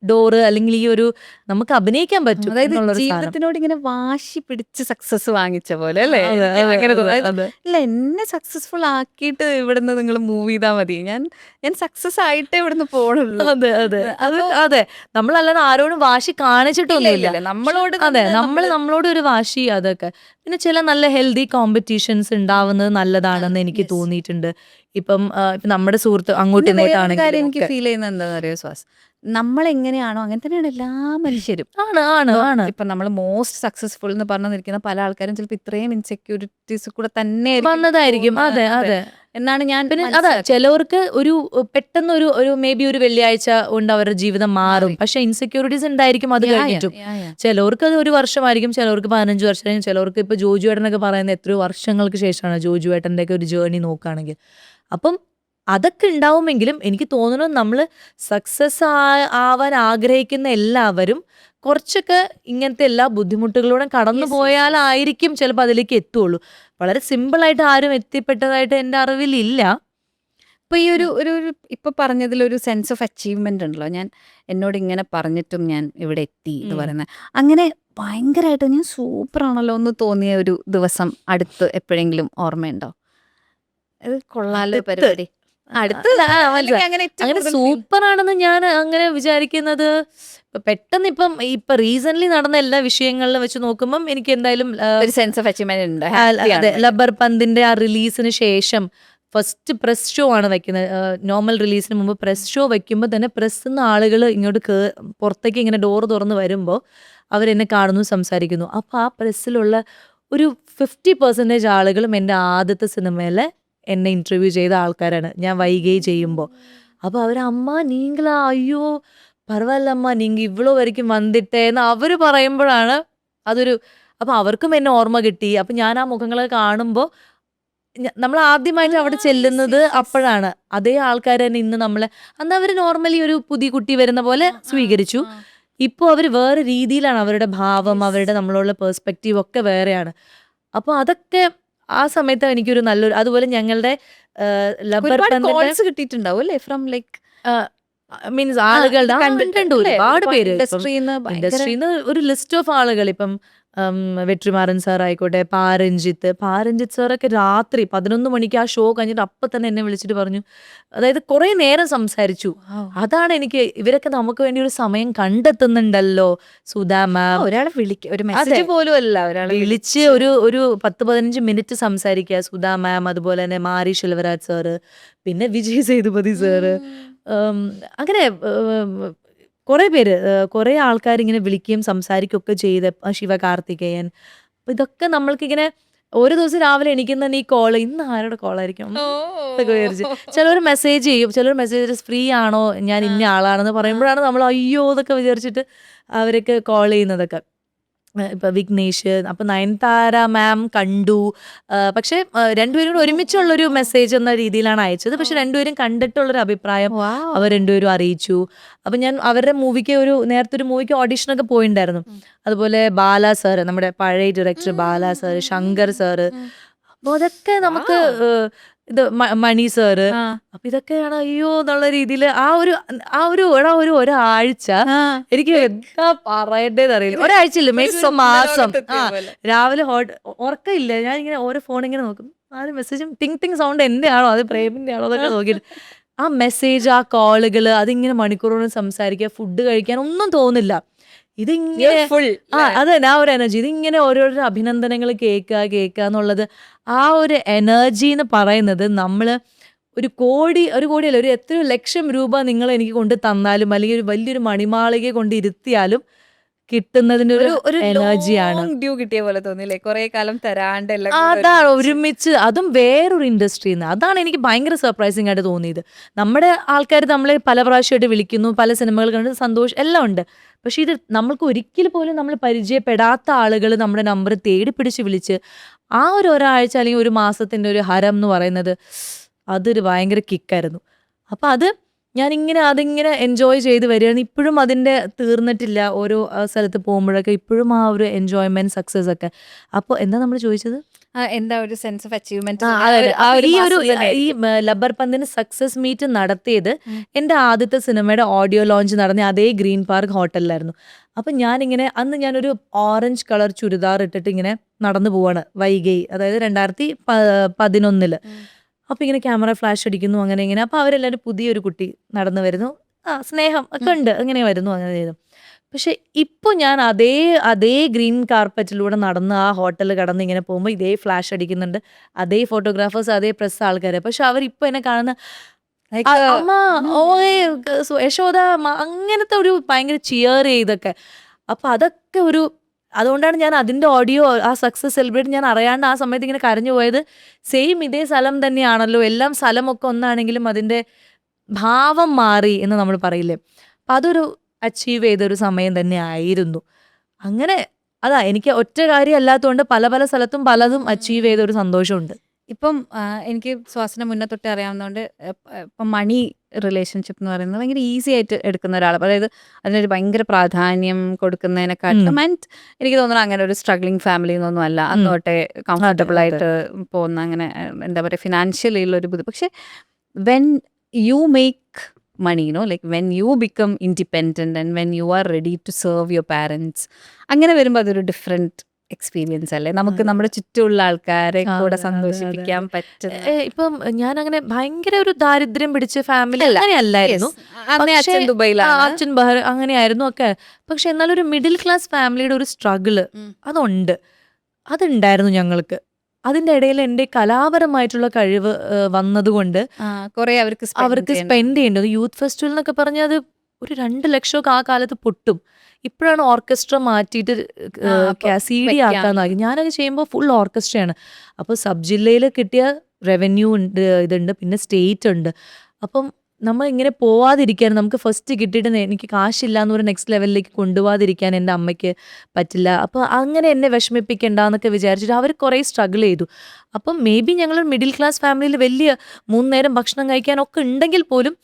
ഡോറ് അല്ലെങ്കിൽ ഈ ഒരു നമുക്ക് അഭിനയിക്കാൻ പറ്റും അതായത് എന്നുള്ളൊരു സാധനം. ജീവിതത്തിനോട് ഇങ്ങനെ വാശി പിടിച്ച് സക്സസ് വാങ്ങിച്ച പോലെ അല്ലേ? അതെ, അതെ, അങ്ങനെ അതെ, തോന്നുന്നു. അതെ. ഇല്ല, എന്നെ സക്സസ്ഫുൾ ആക്കിയിട്ട് ഇവിടുന്ന് നിങ്ങൾ മൂവ് ചെയ്താൽ മതി, ഞാൻ സക്സസ് ആയിട്ടേ ഇവിടുന്ന് പോണുള്ളൂ. അതെ അതെ അത് അതെ, നമ്മളല്ലാതെ ആരോടും വാശി കാണിച്ചിട്ടൊന്നുമില്ല. നമ്മളോട് അതെ, നമ്മളോട് ഒരു വാശി അതൊക്കെ. പിന്നെ ചില നല്ല ഹെൽത്തി കോമ്പറ്റീഷൻസ് ഉണ്ടാവുന്നത് നല്ലതാണെന്ന് എനിക്ക് തോന്നിയിട്ടുണ്ട്. ഇപ്പം നമ്മുടെ സുഹൃത്ത് അങ്ങോട്ടും കാര്യം എനിക്ക് ഇങ്ങോട്ടാണെങ്കിലും ഫീൽ ചെയ്യുന്നത് എന്താണെന്ന് അറിയോ സ്വാസ്, നമ്മളെങ്ങനെയാണോ അങ്ങനെ തന്നെയാണ് എല്ലാ മനുഷ്യരും. ആണ് ആണ് ആണ് ഇപ്പൊ നമ്മൾ മോസ്റ്റ് സക്സസ്ഫുൾ എന്ന് പറഞ്ഞു നിൽക്കുന്ന പല ആൾക്കാരും ചിലപ്പോൾ ഇത്രയും ഇൻസെക്യൂരിറ്റീസ് കൂടെ തന്നെ വന്നതായിരിക്കും. അതെ അതെ. എന്നാണ് ഞാൻ പിന്നെ അതാ, ചിലവർക്ക് ഒരു പെട്ടെന്ന് ഒരു മേ ബി ഒരു വെള്ളിയാഴ്ച കൊണ്ട് അവരുടെ ജീവിതം മാറും. പക്ഷെ ഇൻസെക്യൂരിറ്റീസ് ഉണ്ടായിരിക്കും അത് കഴിഞ്ഞിട്ടും. ചിലവർക്ക് അത് ഒരു വർഷമായിരിക്കും, ചിലവർക്ക് 15 വർഷമായിരിക്കും, ചിലവർക്ക് ഇപ്പൊ ജോജു ഏട്ടനൊക്കെ പറയുന്നത് എത്രയോ വർഷങ്ങൾക്ക് ശേഷമാണ് ജോജു ഏട്ടൻ്റെ ഒക്കെ ഒരു ജേർണി നോക്കുകയാണെങ്കിൽ. അപ്പം അതൊക്കെ ഉണ്ടാവുമെങ്കിലും എനിക്ക് തോന്നുന്നു നമ്മൾ സക്സസ് ആവാൻ ആഗ്രഹിക്കുന്ന എല്ലാവരും കുറച്ചൊക്കെ ഇങ്ങനത്തെ എല്ലാ ബുദ്ധിമുട്ടുകളിലൂടെ കടന്നു പോയാലായിരിക്കും ചിലപ്പോൾ അതിലേക്ക് എത്തുള്ളൂ. വളരെ സിമ്പിളായിട്ട് ആരും എത്തിപ്പെട്ടതായിട്ട് എൻ്റെ അറിവിലില്ല. ഇപ്പൊ ഈ ഒരു ഇപ്പൊ പറഞ്ഞതിലൊരു സെൻസ് ഓഫ് അച്ചീവ്മെന്റ് ഉണ്ടല്ലോ, എന്നോട് ഇങ്ങനെ പറഞ്ഞിട്ടും ഞാൻ ഇവിടെ എത്തി എന്ന് പറയുന്നത്, അങ്ങനെ ഭയങ്കരമായിട്ട് ഞാൻ സൂപ്പറാണല്ലോ എന്ന് തോന്നിയ ഒരു ദിവസം അടുത്ത് എപ്പോഴെങ്കിലും ഓർമ്മയുണ്ടോ? ഇത് കൊള്ളാലോ പരിപാടി, അങ്ങനെ സൂപ്പർ ആണെന്ന് ഞാൻ അങ്ങനെ വിചാരിക്കുന്നത് പെട്ടെന്ന് ഇപ്പൊ റീസെന്റ് നടന്ന എല്ലാ വിഷയങ്ങളിലും വെച്ച് നോക്കുമ്പോൾ എനിക്ക് എന്തായാലും ഒരു സെൻസ് ഓഫ് അച്ചീവ്മെന്റ് ഉണ്ട്. അതെ, ലബ്ബർ പന്തിന്റെ ആ റിലീസിന് ശേഷം ഫസ്റ്റ് പ്രസ് ഷോ ആണ് വെക്കുന്നത്. നോർമൽ റിലീസിന് മുമ്പ് പ്രസ് ഷോ വെക്കുമ്പോൾ തന്നെ പ്രസ്സിന്ന് ആളുകൾ ഇങ്ങോട്ട് പുറത്തേക്ക് ഇങ്ങനെ ഡോറ് തുറന്ന് വരുമ്പോൾ അവരെന്നെ കാണുന്നു, സംസാരിക്കുന്നു. അപ്പോൾ ആ പ്രസ്സിലുള്ള ഒരു 50% ആളുകളും എൻ്റെ ആദ്യത്തെ സിനിമയിലെ എന്നെ ഇൻ്റർവ്യൂ ചെയ്ത ആൾക്കാരാണ്, ഞാൻ വൈകി ചെയ്യുമ്പോൾ. അപ്പോൾ അവർ, അമ്മ നീങ്കളാ, അയ്യോ പരവായില്ലമ്മ നീങ്ക ഇവളോ വരയ്ക്കും വന്നിട്ടേ എന്ന് അവർ പറയുമ്പോഴാണ് അതൊരു, അപ്പോൾ അവർക്കും എന്നെ ഓർമ്മ കിട്ടി. അപ്പം ഞാൻ ആ മുഖങ്ങളെ കാണുമ്പോൾ നമ്മൾ ആദ്യമായിട്ട് അവിടെ ചെല്ലുന്നത് അപ്പോഴാണ്. അതേ ആൾക്കാർ തന്നെ ഇന്ന് നമ്മളെ, അന്ന് അവർ നോർമലി ഒരു പുതിയ കുട്ടി വരുന്ന പോലെ സ്വീകരിച്ചു. ഇപ്പോൾ അവർ വേറെ രീതിയിലാണ്, അവരുടെ ഭാവം, അവരുടെ നമ്മളുള്ള പേഴ്സ്പെക്റ്റീവ് ഒക്കെ വേറെയാണ്. അപ്പോൾ അതൊക്കെ ആ സമയത്ത് എനിക്കൊരു നല്ലൊരു, അതുപോലെ ഞങ്ങളുടെ ലബ്ബർ പന്തിന്റെ കിട്ടിയിട്ടുണ്ടാവും അല്ലേ, ഫ്രം ലൈക്ക് മീൻസ് ആളുകളുടെ കണ്ടിട്ടുണ്ട് ഒരുപാട് പേര്. ഇൻഡസ്ട്രിന്ന് ഇൻഡസ്ട്രിന്ന് ഒരു ലിസ്റ്റ് ഓഫ് ആളുകൾ, ഇപ്പം വെട്രിമാറൻ സാർ ആയിക്കോട്ടെ, പാരഞ്ജിത്ത് സാറൊക്കെ രാത്രി 11 മണിക്ക് ആ ഷോ കഴിഞ്ഞിട്ട് അപ്പം തന്നെ എന്നെ വിളിച്ചിട്ട് പറഞ്ഞു, അതായത് കുറേ നേരം സംസാരിച്ചു. അതാണ് എനിക്ക് ഇവരൊക്കെ നമുക്ക് വേണ്ടി ഒരു സമയം കണ്ടെത്തുന്നുണ്ടല്ലോ. സുധാ മാം ഒരാളെ വിളിക്കുക, ഒരു മെസ്സേജ് പോലും അല്ല, ഒരാളെ വിളിച്ച് ഒരു 10-15 മിനിറ്റ് സംസാരിക്കുക. സുധാ മാം, അതുപോലെ തന്നെ മാരി ശെൽവരാജ് സാറ്, പിന്നെ വിജയ് സേതുപതി സാറ്, അങ്ങനെ കുറേ പേര്, കുറേ ആൾക്കാരിങ്ങനെ വിളിക്കുകയും സംസാരിക്കുകയൊക്കെ ചെയ്ത്, ശിവകാർത്തികേയൻ. അപ്പൊ ഇതൊക്കെ നമ്മൾക്കിങ്ങനെ ഓരോ ദിവസം രാവിലെ എണീക്കുന്ന തന്നെ ഈ കോള്, ഇന്ന് ആരുടെ കോളായിരിക്കും എന്നൊക്കെ വിചാരിച്ച്. ചിലർ മെസ്സേജ് ചെയ്യും, ചിലർ മെസ്സേജ് ഫ്രീ ആണോ, ഞാൻ ഇന്ന ആളാണെന്ന് പറയുമ്പോഴാണ് നമ്മൾ അയ്യോ എന്നൊക്കെ വിചാരിച്ചിട്ട് അവരൊക്കെ കോൾ ചെയ്യുന്നതൊക്കെ. ഇപ്പൊ വിഘ്നേഷ്, അപ്പൊ നയൻതാര മാം കണ്ടു. പക്ഷെ രണ്ടുപേരും കൂടെ ഒരുമിച്ചുള്ളൊരു മെസ്സേജ് എന്ന രീതിയിലാണ് അയച്ചത്. പക്ഷെ രണ്ടുപേരും കണ്ടിട്ടുള്ളൊരു അഭിപ്രായം അവർ രണ്ടുപേരും അറിയിച്ചു. അപ്പൊ ഞാൻ അവരുടെ മൂവിക്ക് നേരത്തെ ഒരു മൂവിക്ക് ഓഡിഷനൊക്കെ പോയിണ്ടായിരുന്നു. അതുപോലെ ബാല സാറ്, നമ്മുടെ പഴയ ഡയറക്ടർ ബാല സാറ്, ശങ്കർ സാറ്. അപ്പൊ അതൊക്കെ നമുക്ക് ഇത് മണി സാറ്. അപ്പൊ ഇതൊക്കെയാണ് അയ്യോ എന്നുള്ള രീതിയിൽ ഒരാഴ്ച എനിക്ക് എന്താ പറയേണ്ടതെന്ന് അറിയില്ല. ഒരാഴ്ചയില്ല, മാസം. രാവിലെ ഉറക്കമില്ല, ഞാൻ ഇങ്ങനെ ഓരോ ഫോൺ ഇങ്ങനെ നോക്കും, ആരും മെസ്സേജും ടിങ് സൗണ്ട് എന്റെ ആണോ അത് പ്രേമിന്റെ ആണോ എന്നൊക്കെ നോക്കിയിട്ട് ആ മെസ്സേജ്, ആ കോളുകള്, അതിങ്ങനെ മണിക്കൂറോളം സംസാരിക്കുക, ഫുഡ് കഴിക്കാൻ ഒന്നും തോന്നില്ല. ഇതിങ്ങനെ അതെ, ആ ഒരു എനർജി, ഇതിങ്ങനെ ഓരോരോ അഭിനന്ദനങ്ങൾ കേൾക്കുക എന്നുള്ളത്, ആ ഒരു എനർജി എന്ന് പറയുന്നത് നമ്മള് ഒരു കോടിയല്ല, ഒരു എത്രയോ ലക്ഷം രൂപ നിങ്ങൾ എനിക്ക് കൊണ്ട് തന്നാലും, അല്ലെങ്കിൽ ഒരു വലിയൊരു മണിമാളിക കൊണ്ട് ഇരുത്തിയാലും കിട്ടുന്നതിന്റെ ഒരു എനർജിയാണ്. ഡ്യൂ കിട്ടിയ പോലെ തോന്നില്ലേ, കുറെ കാലം തരാണ്ട്. അതാണ് ഒരുമിച്ച്, അതും വേറൊരു ഇൻഡസ്ട്രിന്ന്. അതാണ് എനിക്ക് ഭയങ്കര സർപ്രൈസിംഗ് ആയിട്ട് തോന്നിയത്. നമ്മുടെ ആൾക്കാർ നമ്മളെ പല പ്രാവശ്യമായിട്ട് വിളിക്കുന്നു, പല സിനിമകൾ കണ്ട് സന്തോഷം എല്ലാം ഉണ്ട്. പക്ഷെ ഇത് നമ്മൾക്ക് ഒരിക്കൽ പോലും നമ്മൾ പരിചയപ്പെടാത്ത ആളുകൾ നമ്മുടെ നമ്പർ തേടി പിടിച്ച് വിളിച്ച് ആ ഒരാഴ്ച അല്ലെങ്കിൽ ഒരു മാസത്തിന്റെ ഒരു ഹരം എന്ന് പറയുന്നത്, അതൊരു ഭയങ്കര കിക്കായിരുന്നു. അപ്പൊ അതിങ്ങനെ എൻജോയ് ചെയ്ത് വരികയാണ്. ഇപ്പോഴും അതിന്റെ തീർന്നിട്ടില്ല. ഓരോ സ്ഥലത്ത് പോകുമ്പോഴൊക്കെ ഇപ്പോഴും ആ ഒരു എൻജോയ്മെന്റ്, സക്സസ് ഒക്കെ. അപ്പോൾ എന്താ നമ്മൾ ചോദിച്ചത്, എന്താ ഒരു സെൻസ് ഓഫ് അച്ചീവ്മെന്റ്? ഈ ലബ്ബർ പന്തിന് സക്സസ് മീറ്റ് നടത്തിയത് എന്റെ ആദ്യത്തെ സിനിമയുടെ ഓഡിയോ ലോഞ്ച് നടന്ന അതേ ഗ്രീൻ പാർക്ക് ഹോട്ടലിലായിരുന്നു. അപ്പൊ അന്ന് ഞാനൊരു ഓറഞ്ച് കളർ ചുരിദാർ ഇട്ടിട്ട് ഇങ്ങനെ നടന്നു പോവാണ് വൈകി, അതായത് 2011. അപ്പൊ ഇങ്ങനെ ക്യാമറ ഫ്ലാഷ് അടിക്കുന്നു, അങ്ങനെ ഇങ്ങനെ. അപ്പൊ അവരെല്ലാവരും പുതിയൊരു കുട്ടി നടന്നു വരുന്നു, സ്നേഹം ഒക്കെ ഉണ്ട്, അങ്ങനെ വരുന്നു, അങ്ങനെ ചെയ്തു. പക്ഷെ ഇപ്പൊ ഞാൻ അതേ ഗ്രീൻ കാർപ്പറ്റിലൂടെ നടന്ന് ആ ഹോട്ടലിൽ കടന്ന് ഇങ്ങനെ പോകുമ്പോൾ ഇതേ ഫ്ലാഷ് അടിക്കുന്നുണ്ട്, അതേ ഫോട്ടോഗ്രാഫേഴ്സ്, അതേ പ്രസ് ആൾക്കാര്. പക്ഷെ അവരിപ്പൊ എന്നെ കാണുന്ന അമ്മ, യശോദ, അങ്ങനത്തെ ഒരു ഭയങ്കര ചിയർ ചെയ്തൊക്കെ. അപ്പൊ അതൊക്കെ അതുകൊണ്ടാണ് ഞാൻ അതിന്റെ ഓഡിയോ, ആ സക്സസ് സെലിബ്രേറ്റ് ഞാൻ അറിയാണ്ട് ആ സമയത്ത് ഇങ്ങനെ കരഞ്ഞു പോയത്. സെയിം ഇതേ സ്ഥലം തന്നെയാണല്ലോ, എല്ലാം സ്ഥലമൊക്കെ ഒന്നാണെങ്കിലും അതിന്റെ ഭാവം മാറി എന്ന് നമ്മൾ പറയില്ലേ. അപ്പൊ അതൊരു അച്ചീവ് ചെയ്തൊരു സമയം തന്നെ ആയിരുന്നു. അങ്ങനെ എനിക്ക് ഒറ്റ കാര്യം അല്ലാത്തതുകൊണ്ട് പല സ്ഥലത്തും പലതും അച്ചീവ് ചെയ്തൊരു സന്തോഷമുണ്ട്. ഇപ്പം എനിക്ക് ശ്വാസന മുന്നേ തൊട്ടേ അറിയാവുന്നതുകൊണ്ട് ഇപ്പം മണി റിലേഷൻഷിപ്പ് എന്ന് പറയുന്നത് ഭയങ്കര ഈസി ആയിട്ട് എടുക്കുന്ന ഒരാൾ, അതായത് അതിനൊരു ഭയങ്കര പ്രാധാന്യം കൊടുക്കുന്നതിനെക്കാട്ടും. ആൻഡ് എനിക്ക് തോന്നുന്നു അങ്ങനെ ഒരു സ്ട്രഗ്ലിംഗ് ഫാമിലി എന്നൊന്നും അല്ല, അന്നോട്ടെ കംഫർട്ടബിൾ ആയിട്ട് പോകുന്ന, അങ്ങനെ എന്താ പറയുക, ഫിനാൻഷ്യലി ഉള്ളൊരു ബുദ്ധി. പക്ഷെ when you make money, like when you become independent and when you are ready to serve your parents, അങ്ങനെ വരുമ്പോൾ അതൊരു ഡിഫറെന്റ് എക്സ്പീരിയൻസ് അല്ലേ, നമുക്ക് നമ്മുടെ ചുറ്റുമുള്ള ആൾക്കാരെ കൂടെ സന്തോഷിപ്പിക്കാൻ പറ്റുന്ന. ഇപ്പം ഞാൻ അങ്ങനെ ഭയങ്കര ഒരു ദാരിദ്ര്യം പിടിച്ച ഫാമിലി അങ്ങനെയല്ലായിരുന്നു. അച്ഛൻ ദുബൈയിലാണ്, അച്ഛൻ ബഹ്റൈൻ, അങ്ങനെയായിരുന്നു ഒക്കെ. പക്ഷെ എന്നാലും ഒരു മിഡിൽ ക്ലാസ് ഫാമിലിയുടെ ഒരു സ്ട്രഗിള് അതുണ്ടായിരുന്നു ഞങ്ങൾക്ക്. അതിന്റെ ഇടയിൽ എൻ്റെ കലാപരമായിട്ടുള്ള കഴിവ് വന്നതുകൊണ്ട് കുറെ അവർക്ക് സ്പെൻഡ് ചെയ്യേണ്ടത്. യൂത്ത് ഫെസ്റ്റിവൽ എന്നൊക്കെ പറഞ്ഞാൽ അത് ഒരു 2 ലക്ഷമൊക്കെ ആ കാലത്ത് പൊട്ടും. ഇപ്പോഴാണ് ഓർക്കസ്ട്ര മാറ്റിയിട്ട് CD ആക്കാന്നാക്കി. ഞാനത് ചെയ്യുമ്പോൾ ഫുൾ ഓർക്കസ്ട്രയാണ്. അപ്പോൾ സബ് ജില്ലയിൽ കിട്ടിയ റവന്യൂ ഉണ്ട്, ഇതുണ്ട്, പിന്നെ സ്റ്റേറ്റ് ഉണ്ട്. അപ്പം നമ്മൾ ഇങ്ങനെ പോവാതിരിക്കാൻ, നമുക്ക് ഫസ്റ്റ് കിട്ടിയിട്ട് എനിക്ക് കാശില്ല എന്ന് പറഞ്ഞ നെക്സ്റ്റ് ലെവലിലേക്ക് കൊണ്ടുപോകാതിരിക്കാൻ എൻ്റെ അമ്മയ്ക്ക് പറ്റില്ല. അപ്പോൾ അങ്ങനെ എന്നെ വിഷമിപ്പിക്കണ്ട എന്നൊക്കെ വിചാരിച്ചിട്ട് അവർ കുറേ സ്ട്രഗിൾ ചെയ്തു. അപ്പം മേ ബി ഞങ്ങൾ മിഡിൽ ക്ലാസ് ഫാമിലിയിൽ വലിയ 3 നേരം ഭക്ഷണം കഴിക്കാനൊക്കെ ഉണ്ടെങ്കിൽ പോലും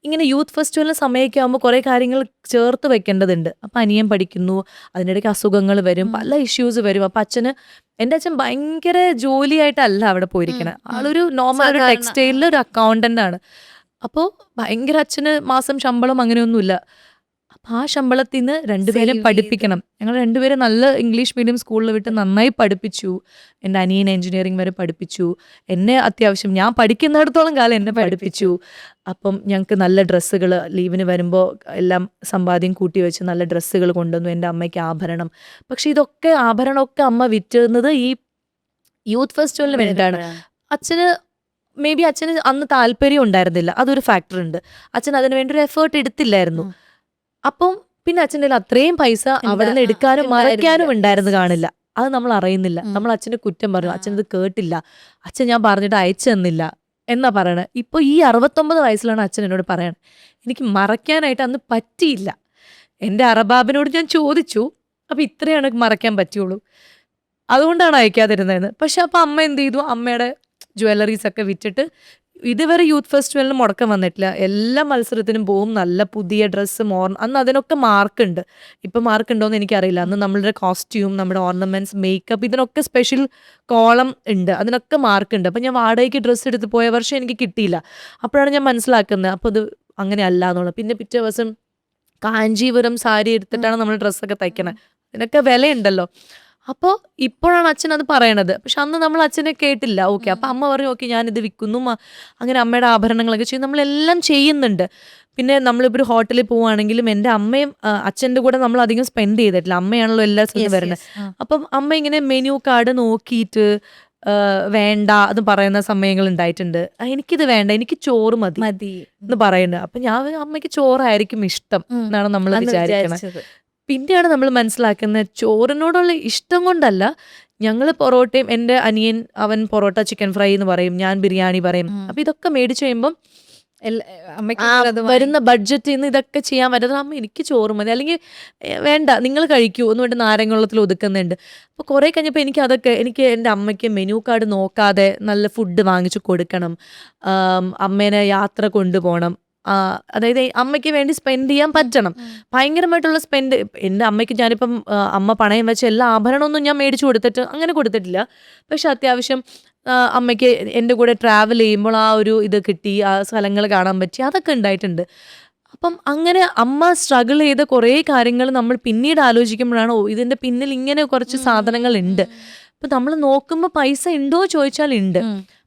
ഇങ്ങനെ യൂത്ത് ഫെസ്റ്റിവലിന് സമയമൊക്കെ ആകുമ്പോൾ കുറേ കാര്യങ്ങൾ ചേർത്ത് വെക്കേണ്ടതുണ്ട്. അപ്പം അനിയൻ പഠിക്കുന്നു, അതിനിടയ്ക്ക് അസുഖങ്ങൾ വരും, പല ഇഷ്യൂസ് വരും. അപ്പം എൻ്റെ അച്ഛൻ ഭയങ്കര ജോലിയായിട്ടല്ല അവിടെ പോയിരിക്കണേ. ആളൊരു നോർമൽ ഒരു ടെക്സ്റ്റൈലിൽ ഒരു അക്കൗണ്ടന്റ് ആണ്. അപ്പോൾ ഭയങ്കര അച്ഛന് മാസം ശമ്പളം അങ്ങനെയൊന്നുമില്ല. അപ്പം ആ ശമ്പളത്തിൽ നിന്ന് രണ്ടുപേരും Save പഠിപ്പിക്കണം. ഞങ്ങൾ രണ്ടുപേരും നല്ല ഇംഗ്ലീഷ് മീഡിയം സ്കൂളിൽ വിട്ട് നന്നായി പഠിപ്പിച്ചു. എൻ്റെ അനിയൻ എഞ്ചിനീയറിംഗ് വരെ പഠിപ്പിച്ചു. എന്നെ അത്യാവശ്യം ഞാൻ പഠിക്കുന്നിടത്തോളം കാലം എന്നെ പഠിപ്പിച്ചു. അപ്പം ഞങ്ങൾക്ക് നല്ല ഡ്രസ്സുകൾ ലീവിന് വരുമ്പോൾ എല്ലാം സമ്പാദ്യം കൂട്ടി വെച്ച് നല്ല ഡ്രസ്സുകൾ കൊണ്ടുവന്നു. എൻ്റെ അമ്മയ്ക്ക് ആഭരണം. പക്ഷെ ഇതൊക്കെ ആഭരണമൊക്കെ അമ്മ വിറ്റുന്നത് ഈ യൂത്ത് ഫെസ്റ്റിവലിന് വേണ്ടിയിട്ടാണ്. അച്ഛന് മേ ബി അച്ഛന് അന്ന് താല്പര്യം ഉണ്ടായിരുന്നില്ല. അതൊരു ഫാക്ടർ ഉണ്ട്. അച്ഛൻ അതിന് വേണ്ടി ഒരു എഫേർട്ട് എടുത്തില്ലായിരുന്നു. അപ്പം പിന്നെ അച്ഛൻ്റെ കയ്യിൽ അത്രയും പൈസ അവിടെ നിന്ന് എടുക്കാനും മറയ്ക്കാനും ഉണ്ടായിരുന്നു കാണില്ല. അത് നമ്മൾ അറിയുന്നില്ല. നമ്മൾ അച്ഛന് കുറ്റം പറഞ്ഞു. അച്ഛൻ ഇത് കേട്ടില്ല. അച്ഛൻ ഞാൻ പറഞ്ഞിട്ട് അയച്ചു തന്നില്ല എന്നാ പറയണത്. ഇപ്പോൾ ഈ 69 വയസ്സിലാണ് അച്ഛൻ എന്നോട് പറയണത്, എനിക്ക് മറയ്ക്കാനായിട്ട് അന്ന് പറ്റിയില്ല. എൻ്റെ അറബാബിനോട് ഞാൻ ചോദിച്ചു, അപ്പം ഇത്രയാണ് മറയ്ക്കാൻ പറ്റുള്ളൂ, അതുകൊണ്ടാണ് അയക്കാതിരുന്നതെന്ന്. പക്ഷെ അപ്പം അമ്മ എന്ത് ചെയ്തു, അമ്മയുടെ ജ്വല്ലറീസ് ഒക്കെ വിറ്റിട്ട് ഇതുവരെ യൂത്ത് ഫെസ്റ്റിവലിന് മുടക്കം വന്നിട്ടില്ല. എല്ലാ മത്സരത്തിനും പോവും. നല്ല പുതിയ ഡ്രസ്സ് അന്ന് അതിനൊക്കെ മാർക്കുണ്ട്. ഇപ്പം മാർക്കുണ്ടോയെന്ന് എനിക്കറിയില്ല. അന്ന് നമ്മളുടെ കോസ്റ്റ്യൂം, നമ്മുടെ ഓർണമെന്റ്സ്, മേക്കപ്പ്, ഇതിനൊക്കെ സ്പെഷ്യൽ കോളം ഉണ്ട്. അതിനൊക്കെ മാർക്കുണ്ട്. അപ്പം ഞാൻ വാടകയ്ക്ക് ഡ്രസ്സ് എടുത്ത് പോയ വർഷം എനിക്ക് കിട്ടിയില്ല. അപ്പോഴാണ് ഞാൻ മനസ്സിലാക്കുന്നത് അപ്പോൾ ഇത് അങ്ങനെ അല്ല എന്നുള്ളത്. പിന്നെ പിറ്റേ ദിവസം കാഞ്ചീപുരം സാരി എടുത്തിട്ടാണ് നമ്മൾ ഡ്രസ്സൊക്കെ തയ്ക്കണത്. ഇതിനൊക്കെ വിലയുണ്ടല്ലോ. അപ്പോൾ ഇപ്പോഴാണ് അച്ഛൻ അത് പറയണത്. പക്ഷെ അന്ന് നമ്മൾ അച്ഛനെ കേട്ടില്ല. ഓക്കെ, അപ്പം അമ്മ പറഞ്ഞു ഓക്കെ ഞാനിത് വിൽക്കുന്നു, അങ്ങനെ അമ്മയുടെ ആഭരണങ്ങളൊക്കെ ചെയ്യും, നമ്മളെല്ലാം ചെയ്യുന്നുണ്ട്. പിന്നെ നമ്മളിപ്പോൾ ഒരു ഹോട്ടലിൽ പോവുകയാണെങ്കിലും എൻ്റെ അമ്മയും അച്ഛൻ്റെ കൂടെ നമ്മൾ അധികം സ്പെൻഡ് ചെയ്തിട്ടില്ല. അമ്മയാണല്ലോ എല്ലാ സ്ഥലത്തും വരുന്നത്. അപ്പം അമ്മ ഇങ്ങനെ മെനു കാർഡ് നോക്കിയിട്ട് വേണ്ട എന്ന് പറയുന്ന സമയങ്ങൾ ഉണ്ടായിട്ടുണ്ട്. എനിക്കിത് വേണ്ട, എനിക്ക് ചോറ് മതി എന്ന് പറയുന്നത്. അപ്പം ഞാൻ അമ്മയ്ക്ക് ചോറായിരിക്കും ഇഷ്ടം എന്നാണ് നമ്മൾ വിചാരിക്കുന്നത്. പിന്നെയാണ് നമ്മൾ മനസ്സിലാക്കുന്നത് ചോറിനോടുള്ള ഇഷ്ടം കൊണ്ടല്ല. ഞങ്ങൾ പൊറോട്ടയും, എൻ്റെ അനിയൻ അവൻ പൊറോട്ട ചിക്കൻ ഫ്രൈ എന്ന് പറയും, ഞാൻ ബിരിയാണി പറയും. അപ്പം ഇതൊക്കെ മേടിച്ചു കഴിയുമ്പം വരുന്ന ബഡ്ജറ്റിൽ നിന്ന് ഇതൊക്കെ ചെയ്യാൻ പറ്റുന്നത് അമ്മ എനിക്ക് ചോറ് മതി, അല്ലെങ്കിൽ വേണ്ട നിങ്ങൾ കഴിക്കൂ എന്ന് പറഞ്ഞിട്ട് നാരങ്ങവെള്ളത്തിൽ ഒതുക്കുന്നുണ്ട്. അപ്പോൾ കുറേ കഴിഞ്ഞപ്പോൾ എനിക്ക് എൻ്റെ അമ്മയ്ക്ക് മെനു കാർഡ് നോക്കാതെ നല്ല ഫുഡ് വാങ്ങിച്ചു കൊടുക്കണം, അമ്മേനെ യാത്ര കൊണ്ടുപോകണം, അതായത് അമ്മയ്ക്ക് വേണ്ടി സ്പെൻഡ് ചെയ്യാൻ പറ്റണം. ഭയങ്കരമായിട്ടുള്ള സ്പെൻഡ്. എൻ്റെ അമ്മയ്ക്ക് ഞാനിപ്പം അമ്മ പണയം വെച്ച എല്ലാ ആഭരണമൊന്നും ഞാൻ മേടിച്ചു അങ്ങനെ കൊടുത്തിട്ടില്ല. പക്ഷെ അത്യാവശ്യം അമ്മയ്ക്ക് എൻ്റെ കൂടെ ട്രാവൽ ചെയ്യുമ്പോൾ ആ ഒരു ഇത് കിട്ടി, ആ സ്ഥലങ്ങൾ കാണാൻ പറ്റി, അതൊക്കെ ഉണ്ടായിട്ടുണ്ട്. അപ്പം അങ്ങനെ അമ്മ സ്ട്രഗിൾ ചെയ്ത കുറേ കാര്യങ്ങൾ നമ്മൾ പിന്നീട് ആലോചിക്കുമ്പോഴാണ് ഇതിൻ്റെ പിന്നിൽ ഇങ്ങനെ കുറച്ച് സാധനങ്ങൾ ഉണ്ട്. അപ്പം നമ്മൾ നോക്കുമ്പോൾ പൈസ ഉണ്ടോ ചോദിച്ചാൽ ഉണ്ട്.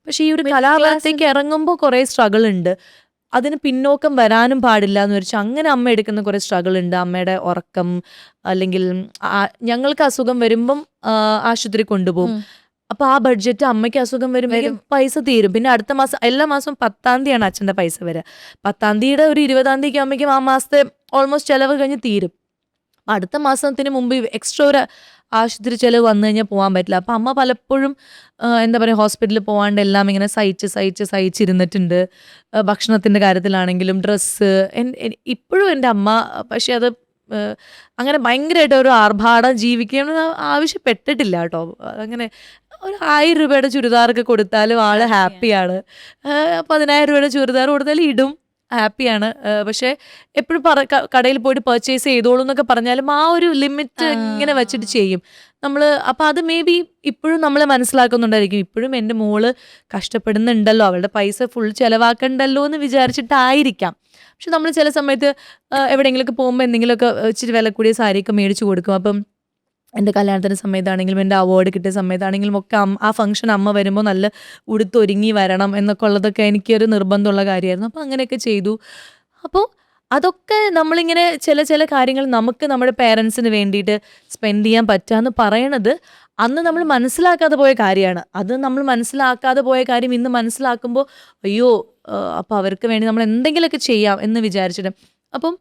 പക്ഷെ ഈ ഒരു കലാലയത്തേക്ക് ഇറങ്ങുമ്പോൾ കുറേ സ്ട്രഗിൾ ഉണ്ട്. അതിന് പിന്നോക്കം വരാനും പാടില്ല എന്ന് വെച്ചാൽ അങ്ങനെ അമ്മ എടുക്കുന്ന കുറേ സ്ട്രഗിൾ ഉണ്ട്. അമ്മയുടെ ഉറക്കം, അല്ലെങ്കിൽ ഞങ്ങൾക്ക് അസുഖം വരുമ്പം ആശുപത്രി കൊണ്ടുപോകും. അപ്പോൾ ആ ബഡ്ജറ്റ് അമ്മയ്ക്ക് അസുഖം വരുമ്പോഴേക്കും പൈസ തീരും. പിന്നെ അടുത്ത മാസം, എല്ലാ മാസവും 10-ാം തീയതിയാണ് അച്ഛൻ്റെ പൈസ വരിക. 10-ാം തീയതിയുടെ ഒരു 20-ാം തീയതിക്ക് ആകുമ്പോഴേക്കും ആ മാസത്തെ ഓൾമോസ്റ്റ് ചിലവ് കഴിഞ്ഞ് തീരും. അടുത്ത മാസത്തിന് മുമ്പ് എക്സ്ട്രാ ഒരു ആശുപത്രി ചിലവ് വന്നു കഴിഞ്ഞാൽ പോകാൻ പറ്റില്ല. അപ്പം അമ്മ പലപ്പോഴും എന്താ പറയുക, ഹോസ്പിറ്റലിൽ പോകാണ്ട് എല്ലാം ഇങ്ങനെ സഹിച്ചിരുന്നിട്ടുണ്ട്. ഭക്ഷണത്തിൻ്റെ കാര്യത്തിലാണെങ്കിലും ഡ്രസ്സ്. ഇപ്പോഴും എൻ്റെ അമ്മ പക്ഷെ അത് അങ്ങനെ ഭയങ്കരമായിട്ട് ഒരു ആർഭാടം ജീവിക്കണമെന്ന് ആവശ്യപ്പെട്ടിട്ടില്ല കേട്ടോ. അങ്ങനെ ഒരു 1000 രൂപയുടെ ചുരിദാറൊക്കെ കൊടുത്താലും ആള് ഹാപ്പിയാണ്. 10,000 രൂപയുടെ ചുരിദാർ കൊടുത്താലും ഇടും, ഹാപ്പിയാണ്. പക്ഷെ എപ്പോഴും കടയിൽ പോയിട്ട് പർച്ചേസ് ചെയ്തോളൂ എന്നൊക്കെ പറഞ്ഞാലും ആ ഒരു ലിമിറ്റ് ഇങ്ങനെ വെച്ചിട്ട് ചെയ്യും നമ്മൾ. അപ്പം അത് മേ ബി ഇപ്പോഴും നമ്മളെ മനസ്സിലാക്കുന്നുണ്ടായിരിക്കും. ഇപ്പോഴും എൻ്റെ മോള് കഷ്ടപ്പെടുന്നുണ്ടല്ലോ, അവളുടെ പൈസ ഫുൾ ചിലവാക്കണ്ടല്ലോ എന്ന് വിചാരിച്ചിട്ടായിരിക്കാം. പക്ഷെ നമ്മൾ ചില സമയത്ത് എവിടെയെങ്കിലുമൊക്കെ പോകുമ്പോൾ എന്തെങ്കിലുമൊക്കെ ഇച്ചിരി വില കൂടിയ സാരിയൊക്കെ മേടിച്ചു കൊടുക്കും. അപ്പം എൻ്റെ കല്യാണത്തിൻ്റെ സമയത്താണെങ്കിലും എൻ്റെ അവാർഡ് കിട്ടിയ സമയത്താണെങ്കിലും ഒക്കെ ആ ഫംഗ്ഷൻ അമ്മ വരുമ്പോൾ നല്ല ഉടുത്തൊരുങ്ങി വരണം എന്നൊക്കെ ഉള്ളതൊക്കെ എനിക്കൊരു നിർബന്ധമുള്ള കാര്യമായിരുന്നു. അപ്പോൾ അങ്ങനെയൊക്കെ ചെയ്തു. അപ്പോൾ അതൊക്കെ നമ്മളിങ്ങനെ ചില കാര്യങ്ങൾ നമുക്ക് നമ്മുടെ പേരൻസിന് വേണ്ടിയിട്ട് സ്പെൻഡ് ചെയ്യാൻ പറ്റുകയെന്ന് പറയണത് അന്ന് നമ്മൾ മനസ്സിലാക്കാതെ പോയ കാര്യമാണ്. അത് നമ്മൾ മനസ്സിലാക്കാതെ പോയ കാര്യം ഇന്ന് മനസ്സിലാക്കുമ്പോൾ അയ്യോ, അപ്പോൾ അവർക്ക് വേണ്ടി നമ്മൾ എന്തെങ്കിലുമൊക്കെ ചെയ്യാം എന്ന് വിചാരിച്ചിട്ട്. അപ്പം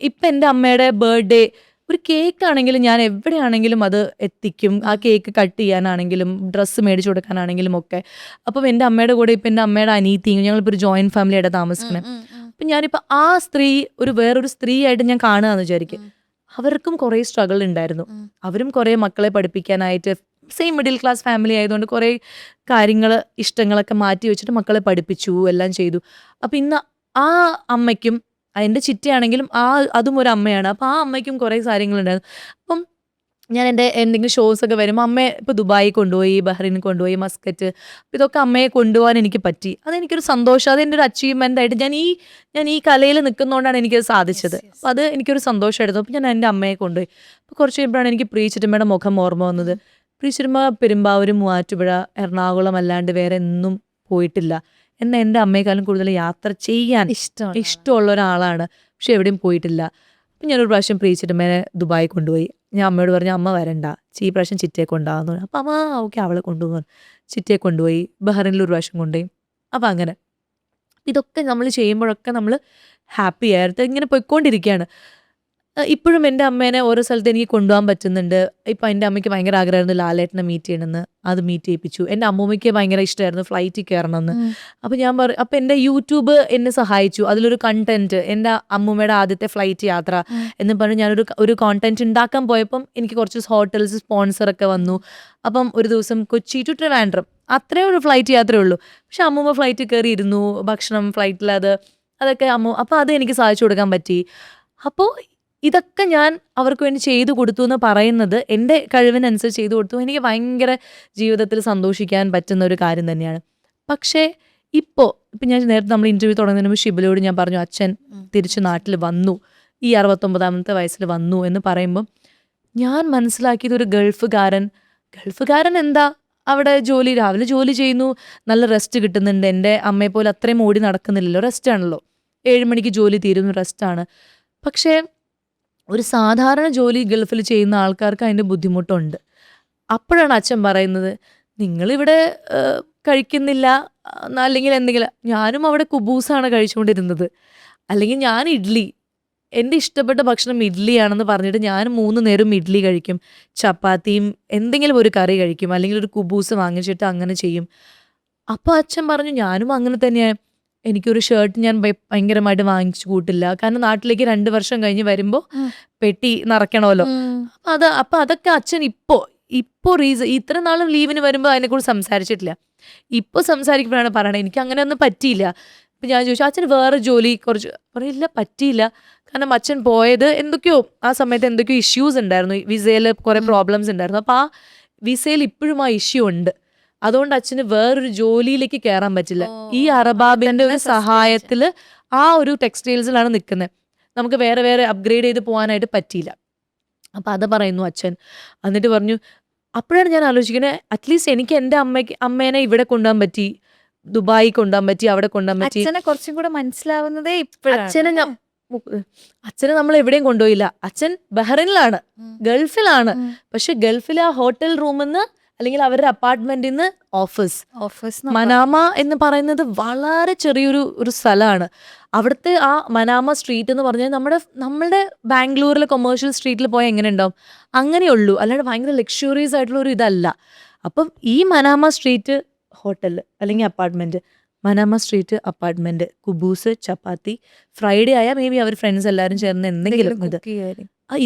ഇപ്പം എൻ്റെ അമ്മയുടെ ബർത്ത്ഡേ ഒരു കേക്ക് ആണെങ്കിലും ഞാൻ എവിടെയാണെങ്കിലും അത് എത്തിക്കും. ആ കേക്ക് കട്ട് ചെയ്യാനാണെങ്കിലും ഡ്രസ്സ് മേടിച്ചു കൊടുക്കാനാണെങ്കിലും ഒക്കെ. അപ്പം എൻ്റെ അമ്മയുടെ കൂടെ ഇപ്പം എൻ്റെ അമ്മയുടെ അനീത്തിയും, ഞങ്ങളിപ്പോൾ ഒരു ജോയിൻറ്റ് ഫാമിലിയായിട്ട് താമസിക്കണേ. അപ്പം ഞാനിപ്പോൾ ആ സ്ത്രീ വേറൊരു സ്ത്രീ ആയിട്ട് ഞാൻ കാണുകയെന്ന് വിചാരിക്കും. അവർക്കും കുറേ സ്ട്രഗിൾ ഉണ്ടായിരുന്നു. അവരും കുറേ മക്കളെ പഠിപ്പിക്കാനായിട്ട് സെയിം മിഡിൽ ക്ലാസ് ഫാമിലി ആയതുകൊണ്ട് കുറേ കാര്യങ്ങൾ, ഇഷ്ടങ്ങളൊക്കെ മാറ്റി വെച്ചിട്ട് മക്കളെ പഠിപ്പിച്ചു, എല്ലാം ചെയ്തു. അപ്പം ഇന്ന് ആ അമ്മയ്ക്കും, എൻ്റെ ചിറ്റയാണെങ്കിലും അതും ഒരു അമ്മയാണ്. അപ്പം ആ അമ്മയ്ക്കും കുറേ കാര്യങ്ങളുണ്ടായിരുന്നു. അപ്പം ഞാൻ എൻ്റെ എന്തെങ്കിലും ഷോസ് ഒക്കെ വരുമ്പോൾ അമ്മയെ ഇപ്പോൾ ദുബായി കൊണ്ടുപോയി, ബഹ്റൈനിൽ കൊണ്ടുപോയി, മസ്കറ്റ്, ഇതൊക്കെ അമ്മയെ കൊണ്ടുപോകാൻ എനിക്ക് പറ്റി. അതെനിക്കൊരു സന്തോഷം, അതെൻ്റെ ഒരു അച്ചീവ്മെൻ്റ് ആയിട്ട് ഞാൻ ഈ കലയിൽ നിൽക്കുന്നതുകൊണ്ടാണ് എനിക്കത് സാധിച്ചത്. അപ്പോൾ അത് എനിക്കൊരു സന്തോഷമായിരുന്നു. അപ്പോൾ ഞാൻ എൻ്റെ അമ്മയെ കൊണ്ടുപോയി. അപ്പോൾ കുറച്ച് കഴിയുമ്പോഴാണ് എനിക്ക് പ്രീ ചിറ്റമ്മയുടെ മുഖം ഓർമ്മ വന്നത്. പ്രീ ചിറ്റമ്മ പെരുമ്പാവൂർ, മൂവാറ്റുപുഴ, എറണാകുളം അല്ലാണ്ട് വേറെ എന്നും പോയിട്ടില്ല. എന്നാൽ എൻ്റെ അമ്മയെക്കാളും കൂടുതൽ യാത്ര ചെയ്യാൻ ഇഷ്ടമുള്ള ഒരാളാണ്, പക്ഷെ എവിടെയും പോയിട്ടില്ല. അപ്പം ഞാനൊരു പ്രാവശ്യം പ്രീ ചിറ്റമ്മേനെ ദുബായി കൊണ്ടുപോയി. ഞാൻ അമ്മയോട് പറഞ്ഞു, അമ്മ വരണ്ട, ഈ പ്രാവശ്യം ചിറ്റയെ കൊണ്ടുപോകാമെന്ന് പറഞ്ഞു. അപ്പം അമ്മ ഓക്കെ അവളെ കൊണ്ടുപോകാൻ ചിറ്റയെ കൊണ്ടുപോയി. ബഹ്റൈനിൽ ഒരു പ്രാവശ്യം കൊണ്ടുപോയി. അപ്പം അങ്ങനെ ഇതൊക്കെ നമ്മൾ ചെയ്യുമ്പോഴൊക്കെ നമ്മൾ ഹാപ്പി ആയിട്ട് ഇങ്ങനെ പോയിക്കൊണ്ടിരിക്കുകയാണ്. ഇപ്പോഴും എൻ്റെ അമ്മേനെ ഓരോ സ്ഥലത്ത് എനിക്ക് കൊണ്ടുപോകാൻ പറ്റുന്നുണ്ട്. ഇപ്പം എൻ്റെ അമ്മയ്ക്ക് ഭയങ്കര ആഗ്രഹമായിരുന്നു ലാലേട്ടനെ മീറ്റ് ചെയ്യണമെന്ന്. അത് മീറ്റ് ചെയ്യിപ്പിച്ചു. എൻ്റെ അമ്മൂമ്മയ്ക്ക് ഭയങ്കര ഇഷ്ടമായിരുന്നു ഫ്ലൈറ്റിൽ കയറണമെന്ന്. അപ്പം ഞാൻ അപ്പം എൻ്റെ യൂട്യൂബ് എന്നെ സഹായിച്ചു. അതിലൊരു കണ്ടന്റ്, എൻ്റെ അമ്മൂമ്മയുടെ ആദ്യത്തെ ഫ്ലൈറ്റ് യാത്ര എന്ന് പറഞ്ഞ് ഞാനൊരു കോണ്ടന്റ് ഉണ്ടാക്കാൻ പോയപ്പം എനിക്ക് കുറച്ച് ഹോട്ടൽസ് സ്പോൺസറൊക്കെ വന്നു. അപ്പം ഒരു ദിവസം കൊച്ചി ടു ട്രിവാൻഡ്രം അത്രേ ഒരു ഫ്ലൈറ്റ് യാത്രയേ ഉള്ളൂ. പക്ഷെ അമ്മൂമ്മ ഫ്ലൈറ്റിൽ കയറിയിരുന്നു, ഭക്ഷണം ഫ്ലൈറ്റിൽ അതൊക്കെ അപ്പം അത് എനിക്ക് സാധിച്ചു കൊടുക്കാൻ പറ്റി. അപ്പോൾ ഇതൊക്കെ ഞാൻ അവർക്ക് വേണ്ടി ചെയ്തു കൊടുത്തു എന്ന് പറയുന്നത് എൻ്റെ കഴിവിനനുസരിച്ച് ചെയ്തു കൊടുത്തു. എനിക്ക് ഭയങ്കര ജീവിതത്തിൽ സന്തോഷിക്കാൻ പറ്റുന്ന ഒരു കാര്യം തന്നെയാണ്. പക്ഷേ ഇപ്പം ഞാൻ നേരത്തെ നമ്മൾ ഇൻ്റർവ്യൂ തുടങ്ങുന്നതിന് മുമ്പ് ഷിബിലോട് ഞാൻ പറഞ്ഞു, അച്ഛൻ തിരിച്ച് നാട്ടിൽ വന്നു, ഈ 69ാമത്തെ വയസ്സിൽ വന്നു എന്ന് പറയുമ്പം ഞാൻ മനസ്സിലാക്കിയത് ഒരു ഗൾഫുകാരൻ എന്താ അവിടെ രാവിലെ ജോലി ചെയ്യുന്നു, നല്ല റെസ്റ്റ് കിട്ടുന്നുണ്ട്. എൻ്റെ അമ്മയെ പോലെ അത്രയും ഓടി നടക്കുന്നില്ലല്ലോ, റെസ്റ്റാണല്ലോ. 7 മണിക്ക് ജോലി തീരുന്നു, റെസ്റ്റാണ്. പക്ഷേ ഒരു സാധാരണ ജോലി ഗൾഫിൽ ചെയ്യുന്ന ആൾക്കാർക്ക് അതിൻ്റെ ബുദ്ധിമുട്ടുണ്ട്. അപ്പോഴാണ് അച്ഛൻ പറയുന്നത്, നിങ്ങളിവിടെ കഴിക്കുന്നില്ല, അല്ലെങ്കിൽ എന്തെങ്കിലും. ഞാനും അവിടെ കുബൂസാണ് കഴിച്ചുകൊണ്ടിരുന്നത്, അല്ലെങ്കിൽ ഞാൻ ഇഡ്ഡലി, എൻ്റെ ഇഷ്ടപ്പെട്ട ഭക്ഷണം ഇഡ്ഡലിയാണെന്ന് പറഞ്ഞിട്ട് ഞാൻ 3 നേരം ഇഡ്ഡലി കഴിക്കും, ചപ്പാത്തിയും എന്തെങ്കിലും ഒരു കറി കഴിക്കും, അല്ലെങ്കിൽ ഒരു കുബൂസ് വാങ്ങിച്ചിട്ട് അങ്ങനെ ചെയ്യും. അപ്പോൾ അച്ഛൻ പറഞ്ഞു, ഞാനും അങ്ങനെ തന്നെയാണ്. എനിക്കൊരു ഷർട്ട് ഞാൻ ഭയങ്കരമായിട്ട് വാങ്ങിച്ചു കൂട്ടില്ല, കാരണം നാട്ടിലേക്ക് 2 വർഷം കഴിഞ്ഞ് വരുമ്പോൾ പെട്ടി നിറയ്ക്കണമല്ലോ. അപ്പം അതൊക്കെ അച്ഛൻ ഇപ്പോൾ ഇത്ര നാളും ലീവിന് വരുമ്പോൾ അതിനെക്കുറിച്ച് സംസാരിച്ചിട്ടില്ല. ഇപ്പോൾ സംസാരിക്കുമ്പോഴാണ് പറയണത്, എനിക്ക് അങ്ങനെ ഒന്നും പറ്റിയില്ല. അപ്പം ഞാൻ ചോദിച്ചു, അച്ഛന് വേറെ ജോലി കുറച്ച് പറയില്ല, പറ്റിയില്ല. കാരണം അച്ഛൻ പോയത് ആ സമയത്ത് എന്തൊക്കെയോ ഇഷ്യൂസ് ഉണ്ടായിരുന്നു, വിസയിൽ കുറേ പ്രോബ്ലംസ് ഉണ്ടായിരുന്നു. അപ്പോൾ ആ വിസയിൽ ഇപ്പോഴും ആ ഇഷ്യൂ ഉണ്ട്. അതുകൊണ്ട് അച്ഛന് വേറൊരു ജോലിയിലേക്ക് കയറാൻ പറ്റില്ല. ഈ അറബാബിന്റെ ഒരു സഹായത്തിൽ ആ ഒരു ടെക്സ്റ്റൈൽസിലാണ് നിൽക്കുന്നത്. നമുക്ക് വേറെ അപ്ഗ്രേഡ് ചെയ്ത് പോകാനായിട്ട് പറ്റിയില്ല. അപ്പം അത് പറയുന്നു അച്ഛൻ. എന്നിട്ട് പറഞ്ഞു, അപ്പോഴാണ് ഞാൻ ആലോചിക്കുന്നത്, അറ്റ്ലീസ്റ്റ് എനിക്ക് എൻ്റെ അമ്മേനെ ഇവിടെ കൊണ്ടുപോകാൻ പറ്റി, ദുബായി കൊണ്ടുപോകാൻ പറ്റി, അവിടെ കൊണ്ടുപോകാൻ പറ്റി. അച്ഛനെ കുറച്ചും കൂടെ മനസ്സിലാവുന്നതേ അച്ഛനെ നമ്മൾ എവിടെയും കൊണ്ടുപോയില്ല. അച്ഛൻ ബഹ്റൈനിലാണ്, ഗൾഫിലാണ്. പക്ഷെ ഗൾഫിലെ ആ ഹോട്ടൽ റൂമിൽ നിന്ന് അല്ലെങ്കിൽ അവരുടെ അപ്പാർട്ട്മെന്റിൽ നിന്ന് ഓഫീസ് മനാമ എന്ന് പറയുന്നത് വളരെ ചെറിയൊരു സ്ഥലമാണ്. അവിടുത്തെ ആ മനാമ സ്ട്രീറ്റ് എന്ന് പറഞ്ഞാൽ നമ്മുടെ ബാംഗ്ലൂരിലെ കൊമേഴ്ഷ്യൽ സ്ട്രീറ്റിൽ പോയാൽ എങ്ങനെ ഉണ്ടാവും, അങ്ങനെയുള്ളൂ. അല്ലാണ്ട് ഭയങ്കര ലക്ഷറീസ് ആയിട്ടുള്ള ഒരു ഇതല്ല. അപ്പം ഈ മനാമ സ്ട്രീറ്റ് ഹോട്ടൽ അല്ലെങ്കിൽ അപ്പാർട്ട്മെന്റ്, മനാമ സ്ട്രീറ്റ് അപ്പാർട്ട്മെന്റ്, കുബൂസ്, ചപ്പാത്തി, ഫ്രൈഡേ ആയാൽ മേ ബി അവർ ഫ്രണ്ട്സ് എല്ലാവരും ചേർന്ന് എന്തെങ്കിലും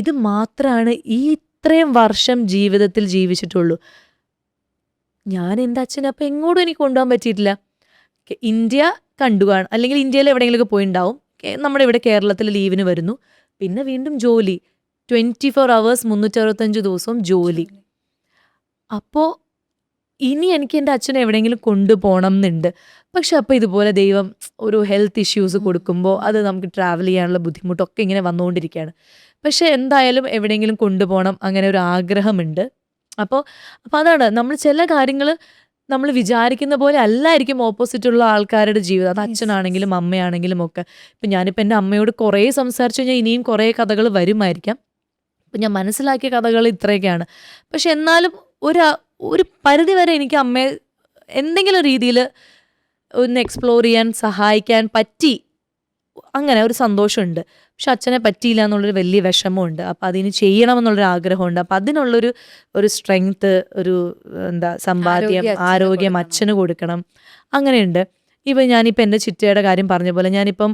ഇത് മാത്രമാണ് ഈ ഇത്രയും വർഷം ജീവിതത്തിൽ ജീവിച്ചിട്ടുള്ളൂ. ഞാൻ എൻ്റെ അച്ഛനെ അപ്പം എങ്ങോട്ടും എനിക്ക് കൊണ്ടുപോകാൻ പറ്റിയിട്ടില്ല. ഇന്ത്യ കണ്ടുകാണും, അല്ലെങ്കിൽ ഇന്ത്യയിൽ എവിടെയെങ്കിലുമൊക്കെ പോയിണ്ടാവും. നമ്മുടെ ഇവിടെ കേരളത്തിൽ ലീവിന് വരുന്നു, പിന്നെ വീണ്ടും ജോലി, 24 hours 365 ദിവസവും ജോലി. അപ്പോൾ ഇനി എനിക്ക് എൻ്റെ അച്ഛനെ എവിടെയെങ്കിലും കൊണ്ടുപോകണം എന്നുണ്ട്. പക്ഷെ അപ്പോൾ ഇതുപോലെ ദൈവം ഒരു ഹെൽത്ത് ഇഷ്യൂസ് കൊടുക്കുമ്പോൾ അത് നമുക്ക് ട്രാവൽ ചെയ്യാനുള്ള ബുദ്ധിമുട്ടൊക്കെ ഇങ്ങനെ വന്നുകൊണ്ടിരിക്കുകയാണ്. പക്ഷെ എന്തായാലും എവിടെയെങ്കിലും കൊണ്ടുപോകണം, അങ്ങനെ ഒരു ആഗ്രഹമുണ്ട്. അപ്പോൾ അതാണ് നമ്മൾ ചില കാര്യങ്ങൾ നമ്മൾ വിചാരിക്കുന്ന പോലെ അല്ലായിരിക്കും ഓപ്പോസിറ്റുള്ള ആൾക്കാരുടെ ജീവിതം. അത് അച്ഛനാണെങ്കിലും അമ്മയാണെങ്കിലും ഒക്കെ. ഇപ്പം ഞാനിപ്പോൾ എൻ്റെ അമ്മയോട് കുറേ സംസാരിച്ചു കഴിഞ്ഞാൽ ഇനിയും കുറേ കഥകൾ വരുമായിരിക്കാം. ഇപ്പം ഞാൻ മനസ്സിലാക്കിയ കഥകൾ ഇത്രയൊക്കെയാണ്. പക്ഷെ എന്നാലും ഒരു പരിധി വരെ എനിക്ക് അമ്മയെ എന്തെങ്കിലും രീതിയിൽ ഒന്ന് എക്സ്പ്ലോർ ചെയ്യാൻ സഹായിക്കാൻ പറ്റി, അങ്ങനെ ഒരു സന്തോഷമുണ്ട്. പക്ഷെ അച്ഛനെ പറ്റിയില്ല എന്നുള്ളൊരു വലിയ വിഷമമുണ്ട്. അപ്പം അതിന് ചെയ്യണമെന്നുള്ളൊരു ആഗ്രഹമുണ്ട്. അപ്പം അതിനുള്ളൊരു സ്ട്രെങ്ത്ത്, ഒരു സമ്പാദ്യം, ആരോഗ്യം അച്ഛന് കൊടുക്കണം, അങ്ങനെയുണ്ട്. ഇപ്പം ഞാനിപ്പോൾ എൻ്റെ ചിറ്റയുടെ കാര്യം പറഞ്ഞ പോലെ ഞാനിപ്പം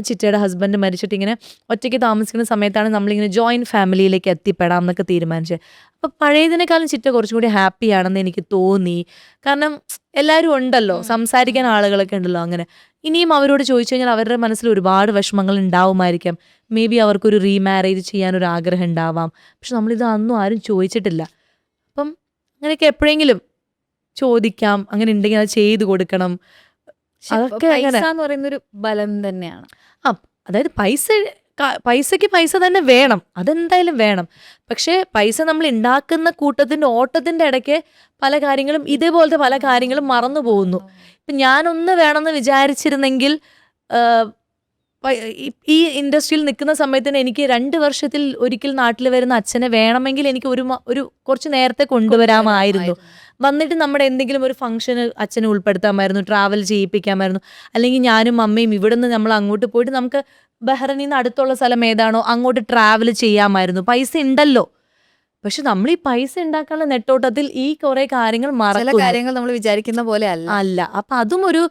ചിറ്റയുടെ ഹസ്ബൻഡ് മരിച്ചിട്ട് ഇങ്ങനെ ഒറ്റയ്ക്ക് താമസിക്കുന്ന സമയത്താണ് നമ്മളിങ്ങനെ ജോയിൻറ്റ് ഫാമിലിയിലേക്ക് എത്തിപ്പെടാം എന്നൊക്കെ തീരുമാനിച്ചത്. അപ്പോൾ പഴയതിനേക്കാളും ചിറ്റ കുറച്ചും കൂടി ഹാപ്പിയാണെന്ന് എനിക്ക് തോന്നി. കാരണം എല്ലാവരും ഉണ്ടല്ലോ, സംസാരിക്കാൻ ആളുകളൊക്കെ ഉണ്ടല്ലോ. അങ്ങനെ ഇനിയും അവരോട് ചോദിച്ചു കഴിഞ്ഞാൽ അവരുടെ മനസ്സിൽ ഒരുപാട് വിഷമങ്ങൾ ഉണ്ടാവുമായിരിക്കാം. മേ ബി അവർക്കൊരു റീമാരേജ് ചെയ്യാനൊരു ആഗ്രഹം ഉണ്ടാവാം. പക്ഷെ നമ്മളിത് അന്നും ആരും ചോദിച്ചിട്ടില്ല. അപ്പം അങ്ങനെയൊക്കെ എപ്പോഴെങ്കിലും ചോദിക്കാം, അങ്ങനെ ഉണ്ടെങ്കിൽ അത് ചെയ്തു കൊടുക്കണം. അതൊക്കെ അങ്ങനെ പൈസ എന്ന് പറയുന്നൊരു ബലം തന്നെയാണ്. ആ അതായത് പൈസയ്ക്ക് പൈസ തന്നെ വേണം, അതെന്തായാലും വേണം. പക്ഷേ പൈസ നമ്മൾ ഉണ്ടാക്കുന്ന കൂട്ടത്തിൻ്റെ ഓട്ടത്തിൻ്റെ ഇടയ്ക്ക് പല കാര്യങ്ങളും ഇതേപോലത്തെ പല കാര്യങ്ങളും മറന്നു പോകുന്നു. ഇപ്പം ഞാനൊന്ന് വേണമെന്ന് വിചാരിച്ചിരുന്നെങ്കിൽ ഈ ഇൻഡസ്ട്രിയിൽ നിൽക്കുന്ന സമയത്ത് തന്നെ എനിക്ക് 2 വർഷത്തിൽ ഒരിക്കൽ നാട്ടിൽ വരുന്ന അച്ഛനെ വേണമെങ്കിൽ എനിക്ക് ഒരു കുറച്ച് നേരത്തെ കൊണ്ടുവരാമായിരുന്നു. വന്നിട്ട് നമ്മുടെ എന്തെങ്കിലും ഒരു ഫംഗ്ഷന് അച്ഛനെ ഉൾപ്പെടുത്താമായിരുന്നു, ട്രാവൽ ചെയ്യിപ്പിക്കാമായിരുന്നു. അല്ലെങ്കിൽ ഞാനും അമ്മയും ഇവിടെ നിന്ന് നമ്മൾ അങ്ങോട്ട് പോയിട്ട് നമുക്ക് ബഹ്റൈനിൽ നിന്ന് അടുത്തുള്ള സ്ഥലം ഏതാണോ അങ്ങോട്ട് ട്രാവൽ ചെയ്യാമായിരുന്നു. പൈസ ഉണ്ടല്ലോ. പക്ഷെ നമ്മൾ ഈ പൈസ ഉണ്ടാക്കാനുള്ള നെട്ടോട്ടത്തിൽ ഈ കുറെ കാര്യങ്ങൾ ചില മറക്കുന്നു. കാര്യങ്ങൾ നമ്മൾ വിചാരിക്കുന്ന പോലെ അല്ല. അല്ല. അപ്പം അതും ഒരു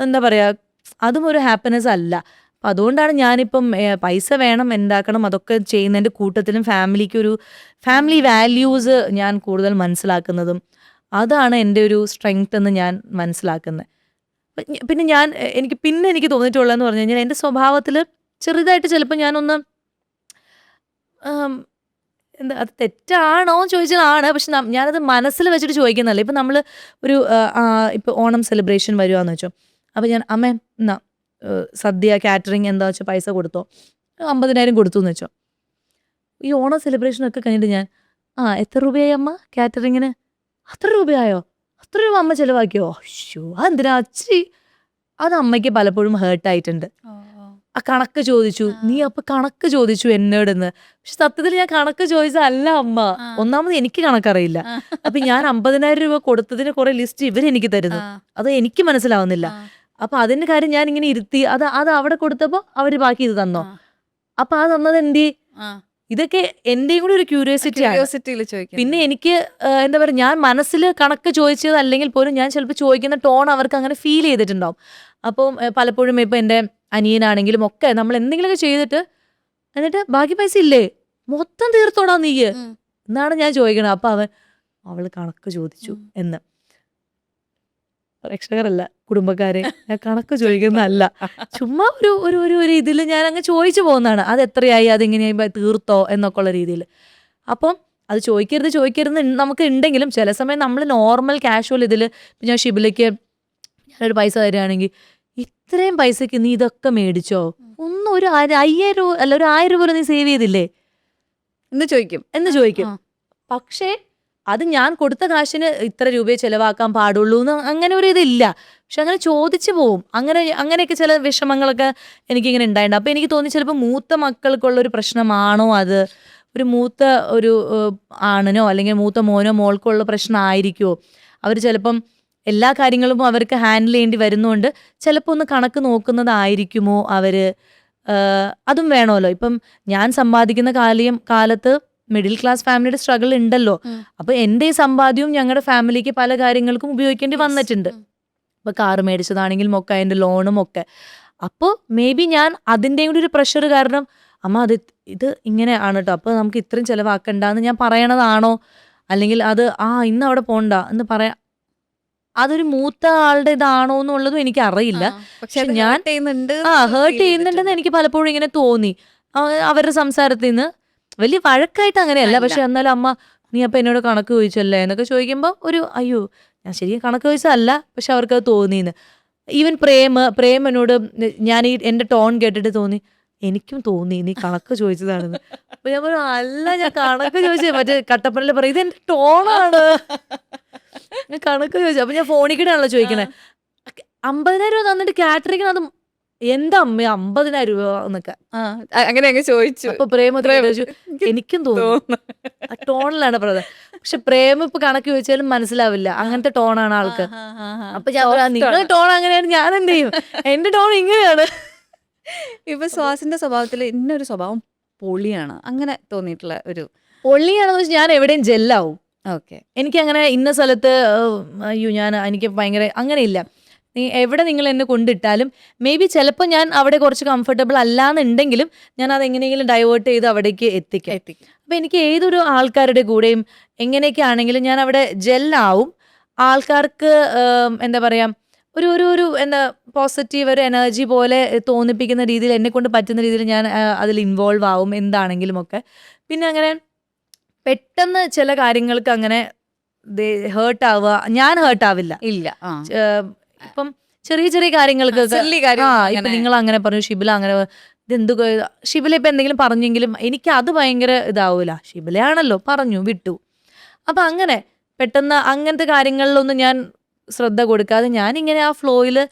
എന്താ പറയുക, അതും ഒരു ഹാപ്പിനെസ് അല്ല. അപ്പം അതുകൊണ്ടാണ് ഞാനിപ്പം പൈസ വേണം, ഉണ്ടാക്കണം, അതൊക്കെ ചെയ്യുന്നതിൻ്റെ കൂട്ടത്തിലും ഫാമിലി വാല്യൂസ് ഞാൻ കൂടുതൽ മനസ്സിലാക്കുന്നതും അതാണ് എൻ്റെ ഒരു സ്ട്രെങ്ത് എന്ന് ഞാൻ മനസ്സിലാക്കുന്നത്. പിന്നെ എനിക്ക് തോന്നിയിട്ടുള്ളതെന്ന് പറഞ്ഞു കഴിഞ്ഞാൽ എൻ്റെ സ്വഭാവത്തിൽ ചെറുതായിട്ട് ചിലപ്പോൾ ഞാനൊന്ന് എന്താ അത് തെറ്റാണോ എന്ന് ചോദിച്ചാൽ ആണ്. പക്ഷെ ഞാനത് മനസ്സിൽ വെച്ചിട്ട് ചോദിക്കുന്നതല്ല. ഇപ്പം നമ്മൾ ഒരു ഇപ്പോൾ ഓണം സെലിബ്രേഷൻ വരുവാന്ന് വെച്ചോ. അപ്പോൾ ഞാൻ അമ്മേ എന്നാ സദ്യ കാറ്ററിങ് എന്താ വെച്ചാൽ പൈസ കൊടുത്തോ, 50,000 കൊടുത്തു എന്ന് വെച്ചോ. ഈ ഓണം സെലിബ്രേഷനൊക്കെ കഴിഞ്ഞിട്ട് ഞാൻ എത്ര രൂപയായി അമ്മ കാറ്ററിങ്ങിന്? അത്ര രൂപയായോ? അത്ര രൂപ അമ്മ ചിലവാക്കിയോ? അയ്യോ അതെന്തിനാ അച്ഛി? അത് അമ്മയ്ക്ക് പലപ്പോഴും ഹേർട്ടായിട്ടുണ്ട്. ആ കണക്ക് ചോദിച്ചു, നീ അപ്പൊ കണക്ക് ചോദിച്ചു എന്നോടെന്ന്. പക്ഷെ സത്യത്തിൽ ഞാൻ കണക്ക് ചോദിച്ചതല്ല അമ്മ. ഒന്നാമത് എനിക്ക് കണക്കറിയില്ല. അപ്പൊ ഞാൻ 50,000 രൂപ കൊടുത്തതിന് കുറെ ലിസ്റ്റ് ഇവരെനിക്ക് തരുന്നു. അത് എനിക്ക് മനസ്സിലാവുന്നില്ല. അപ്പൊ അതിന്റെ കാര്യം ഞാൻ ഇങ്ങനെ ഇരുത്തി അത് അവിടെ കൊടുത്തപ്പോ അവര് ബാക്കി ഇത് തന്നോ? അപ്പൊ ആ തന്നത് എന്തി? ഇതൊക്കെ എന്റെയും കൂടി ഒരു ക്യൂരിയോസിറ്റി. പിന്നെ എനിക്ക് എന്താ പറയുക, ഞാൻ മനസ്സിൽ കണക്ക് ചോദിച്ചത് അല്ലെങ്കിൽ പോലും ഞാൻ ചിലപ്പോൾ ചോദിക്കുന്ന ടോൺ അവർക്ക് അങ്ങനെ ഫീൽ ചെയ്തിട്ടുണ്ടാവും. അപ്പോൾ പലപ്പോഴും ഇപ്പം എൻ്റെ അനിയനാണെങ്കിലും ഒക്കെ നമ്മൾ എന്തെങ്കിലുമൊക്കെ ചെയ്തിട്ട് എന്നിട്ട് ബാക്കി പൈസ ഇല്ലേ, മൊത്തം തീർത്തോടാ നീ എന്നാണ് ഞാൻ ചോദിക്കണത്. അപ്പം അവൾ കണക്ക് ചോദിച്ചു എന്ന്. പ്രേക്ഷകരല്ല, കുടുംബക്കാരെ, ഞാൻ കണക്ക് ചോദിക്കുന്നതല്ല, ചുമ്മാ ഒരു ഇതിൽ ഞാൻ അങ്ങ് ചോദിച്ചു പോകുന്നതാണ്. അത് എത്രയായി, അതെങ്ങനെയായി, തീർത്തോ എന്നൊക്കെ ഉള്ള രീതിയിൽ. അപ്പം അത് ചോദിക്കരുത് നമുക്ക് ഉണ്ടെങ്കിലും ചില സമയം നമ്മൾ നോർമൽ കാഷ്വൽ ഇതിൽ ഞാൻ ഷിബിലേക്ക് ഞാനൊരു പൈസ തരികയാണെങ്കിൽ ഇത്രയും പൈസക്ക് നീ ഇതൊക്കെ മേടിച്ചോ, ഒന്നും ഒരു 5,000 രൂപ അല്ല ഒരു 1,000 രൂപ നീ സേവ് ചെയ്തില്ലേ എന്ന് ചോദിക്കും. പക്ഷേ അത് ഞാൻ കൊടുത്ത കാശിന് ഇത്ര രൂപയെ ചിലവാക്കാൻ പാടുള്ളൂ എന്ന് അങ്ങനെ ഒരു ഇതില്ല. പക്ഷെ അങ്ങനെ ചോദിച്ചു പോവും. അങ്ങനെയൊക്കെ ചില വിഷമങ്ങളൊക്കെ എനിക്കിങ്ങനെ ഉണ്ടായിട്ടുണ്ട്. അപ്പോൾ എനിക്ക് തോന്നി ചിലപ്പോൾ മൂത്ത മക്കൾക്കുള്ളൊരു പ്രശ്നമാണോ അത്, ഒരു മൂത്ത ഒരു ആണിനോ അല്ലെങ്കിൽ മൂത്ത മോനോ മോൾക്കോ ഉള്ള പ്രശ്നമായിരിക്കുമോ. അവർ ചിലപ്പം എല്ലാ കാര്യങ്ങളും അവർക്ക് ഹാൻഡിൽ ചെയ്യേണ്ടി വരുന്നതുകൊണ്ട് ചിലപ്പോൾ ഒന്ന് കണക്ക് നോക്കുന്നതായിരിക്കുമോ അവർ. അതും വേണമല്ലോ. ഇപ്പം ഞാൻ സമ്പാദിക്കുന്ന കാലത്ത് മിഡിൽ ക്ലാസ് ഫാമിലിയുടെ സ്ട്രഗിൾ ഉണ്ടല്ലോ. അപ്പൊ എൻ്റെ ഈ സമ്പാദ്യവും ഞങ്ങളുടെ ഫാമിലിക്ക് പല കാര്യങ്ങൾക്കും ഉപയോഗിക്കേണ്ടി വന്നിട്ടുണ്ട്. ഇപ്പൊ കാറ് മേടിച്ചതാണെങ്കിലും ഒക്കെ അതിൻ്റെ ലോണും ഒക്കെ. അപ്പോൾ മേ ബി ഞാൻ അതിൻ്റെയും കൂടി ഒരു പ്രഷർ കാരണം അമ്മ ഇത് ഇങ്ങനെ ആണ് കേട്ടോ, അപ്പോൾ നമുക്ക് ഇത്രയും ചിലവാക്കണ്ടെന്ന് ഞാൻ പറയണതാണോ, അല്ലെങ്കിൽ അത് ഇന്ന് അവിടെ പോണ്ട എന്ന് പറയാം, അതൊരു മൂത്ത ആളുടെ ഇതാണോ എന്നുള്ളതും എനിക്ക് അറിയില്ല. പക്ഷെ ഞാൻ ഹേർട്ട് ചെയ്യുന്നുണ്ടെന്ന് എനിക്ക് പലപ്പോഴും ഇങ്ങനെ തോന്നി. അവരുടെ സംസാരത്തിൽ നിന്ന് വലിയ വഴക്കായിട്ട് അങ്ങനെയല്ല, പക്ഷെ എന്നാലും അമ്മ നീ അപ്പം എന്നോട് കണക്ക് ചോദിച്ചല്ലേ എന്നൊക്കെ ചോദിക്കുമ്പോൾ ഒരു അയ്യോ ഞാൻ ശരിക്കും കണക്ക് ചോദിച്ചതല്ല, പക്ഷെ അവർക്കത് തോന്നിയെന്ന്. ഈവൻ പ്രേം എന്നോട് ഞാൻ എൻ്റെ ടോൺ കേട്ടിട്ട് തോന്നി എനിക്കും തോന്നി നീ കണക്ക് ചോദിച്ചതാണെന്ന്. അപ്പൊ ഞാൻ പറഞ്ഞു അല്ല, ഞാൻ കണക്ക് ചോദിച്ചത് മറ്റേ കട്ടപ്പനയിൽ പറയും ഇതെന്റെ ടോണാണ്, ഞാൻ കണക്ക് ചോദിച്ചു. അപ്പൊ ഞാൻ ഫോണിൽ കൂടെയാണല്ലോ ചോദിക്കണേ. 50,000 രൂപ തന്നിട്ട് കാറ്ററിങ്ങിന് അത് എന്താ അമ്മ 50,000 രൂപ എന്നൊക്കെ അങ്ങനെ ചോദിച്ചു. അപ്പൊ പ്രേമ എനിക്കും തോന്നുന്നു ആ ടോണിലാണ് പറഞ്ഞത്. പക്ഷെ പ്രേമ ഇപ്പൊ കണക്ക് ചോദിച്ചാലും മനസ്സിലാവില്ല, അങ്ങനത്തെ ടോണാണ് ആൾക്ക്. അപ്പൊ ഞാൻ നിങ്ങളുടെ ടോൺ അങ്ങനെയാണ്, ഞാൻ എന്ത് ചെയ്യും, എന്റെ ടോൺ ഇങ്ങനെയാണ്. ഇപ്പൊ ശ്വാസിന്റെ സ്വഭാവത്തിൽ ഇന്നൊരു സ്വഭാവം പൊളിയാണ് അങ്ങനെ തോന്നിയിട്ടുള്ള ഒരു പൊള്ളിയാണെന്ന് വെച്ചാൽ ഞാൻ എവിടെയും ജെല്ലാവും. ഓക്കെ. എനിക്കങ്ങനെ ഇന്ന സ്ഥലത്ത് എനിക്ക് ഭയങ്കര അങ്ങനെയില്ല. എവിടെ നിങ്ങൾ എന്നെ കൊണ്ടിട്ടാലും മേ ബി ചിലപ്പോൾ ഞാൻ അവിടെ കുറച്ച് കംഫർട്ടബിൾ അല്ലാന്നുണ്ടെങ്കിലും ഞാൻ അത് എങ്ങനെയെങ്കിലും ഡൈവേർട്ട് ചെയ്ത് അവിടേക്ക് എത്തിക്കാം. അപ്പം എനിക്ക് ഏതൊരു ആൾക്കാരുടെ കൂടെയും എങ്ങനെയൊക്കെ ആണെങ്കിലും ഞാൻ അവിടെ ജെല്ലാവും. ആൾക്കാർക്ക് എന്താ പറയുക, ഒരു എന്താ പോസിറ്റീവ് ഒരു എനർജി പോലെ തോന്നിപ്പിക്കുന്ന രീതിയിൽ, എന്നെ കൊണ്ട് പറ്റുന്ന രീതിയിൽ ഞാൻ അതിൽ ഇൻവോൾവ് ആവും എന്താണെങ്കിലും ഒക്കെ. പിന്നെ അങ്ങനെ പെട്ടെന്ന് ചില കാര്യങ്ങൾക്ക് അങ്ങനെ ഹേർട്ട് ആവുക, ഞാൻ ഹേർട്ട് ആവില്ല. ഇല്ല. ഇപ്പം ചെറിയ ചെറിയ കാര്യങ്ങൾക്ക് ഇപ്പൊ നിങ്ങൾ അങ്ങനെ പറഞ്ഞു, ഷിബില അങ്ങനെ ഇതെന്തു, ഷിബില ഇപ്പൊ എന്തെങ്കിലും പറഞ്ഞെങ്കിലും എനിക്ക് അത് ഭയങ്കര ഇതാവൂല. ഷിബിലയാണല്ലോ, പറഞ്ഞു വിട്ടു. അപ്പൊ അങ്ങനെ പെട്ടെന്ന് അങ്ങനത്തെ കാര്യങ്ങളിലൊന്നും ഞാൻ ശ്രദ്ധ കൊടുക്കാതെ ഞാൻ ഇങ്ങനെ ആ ഫ്ലോയില്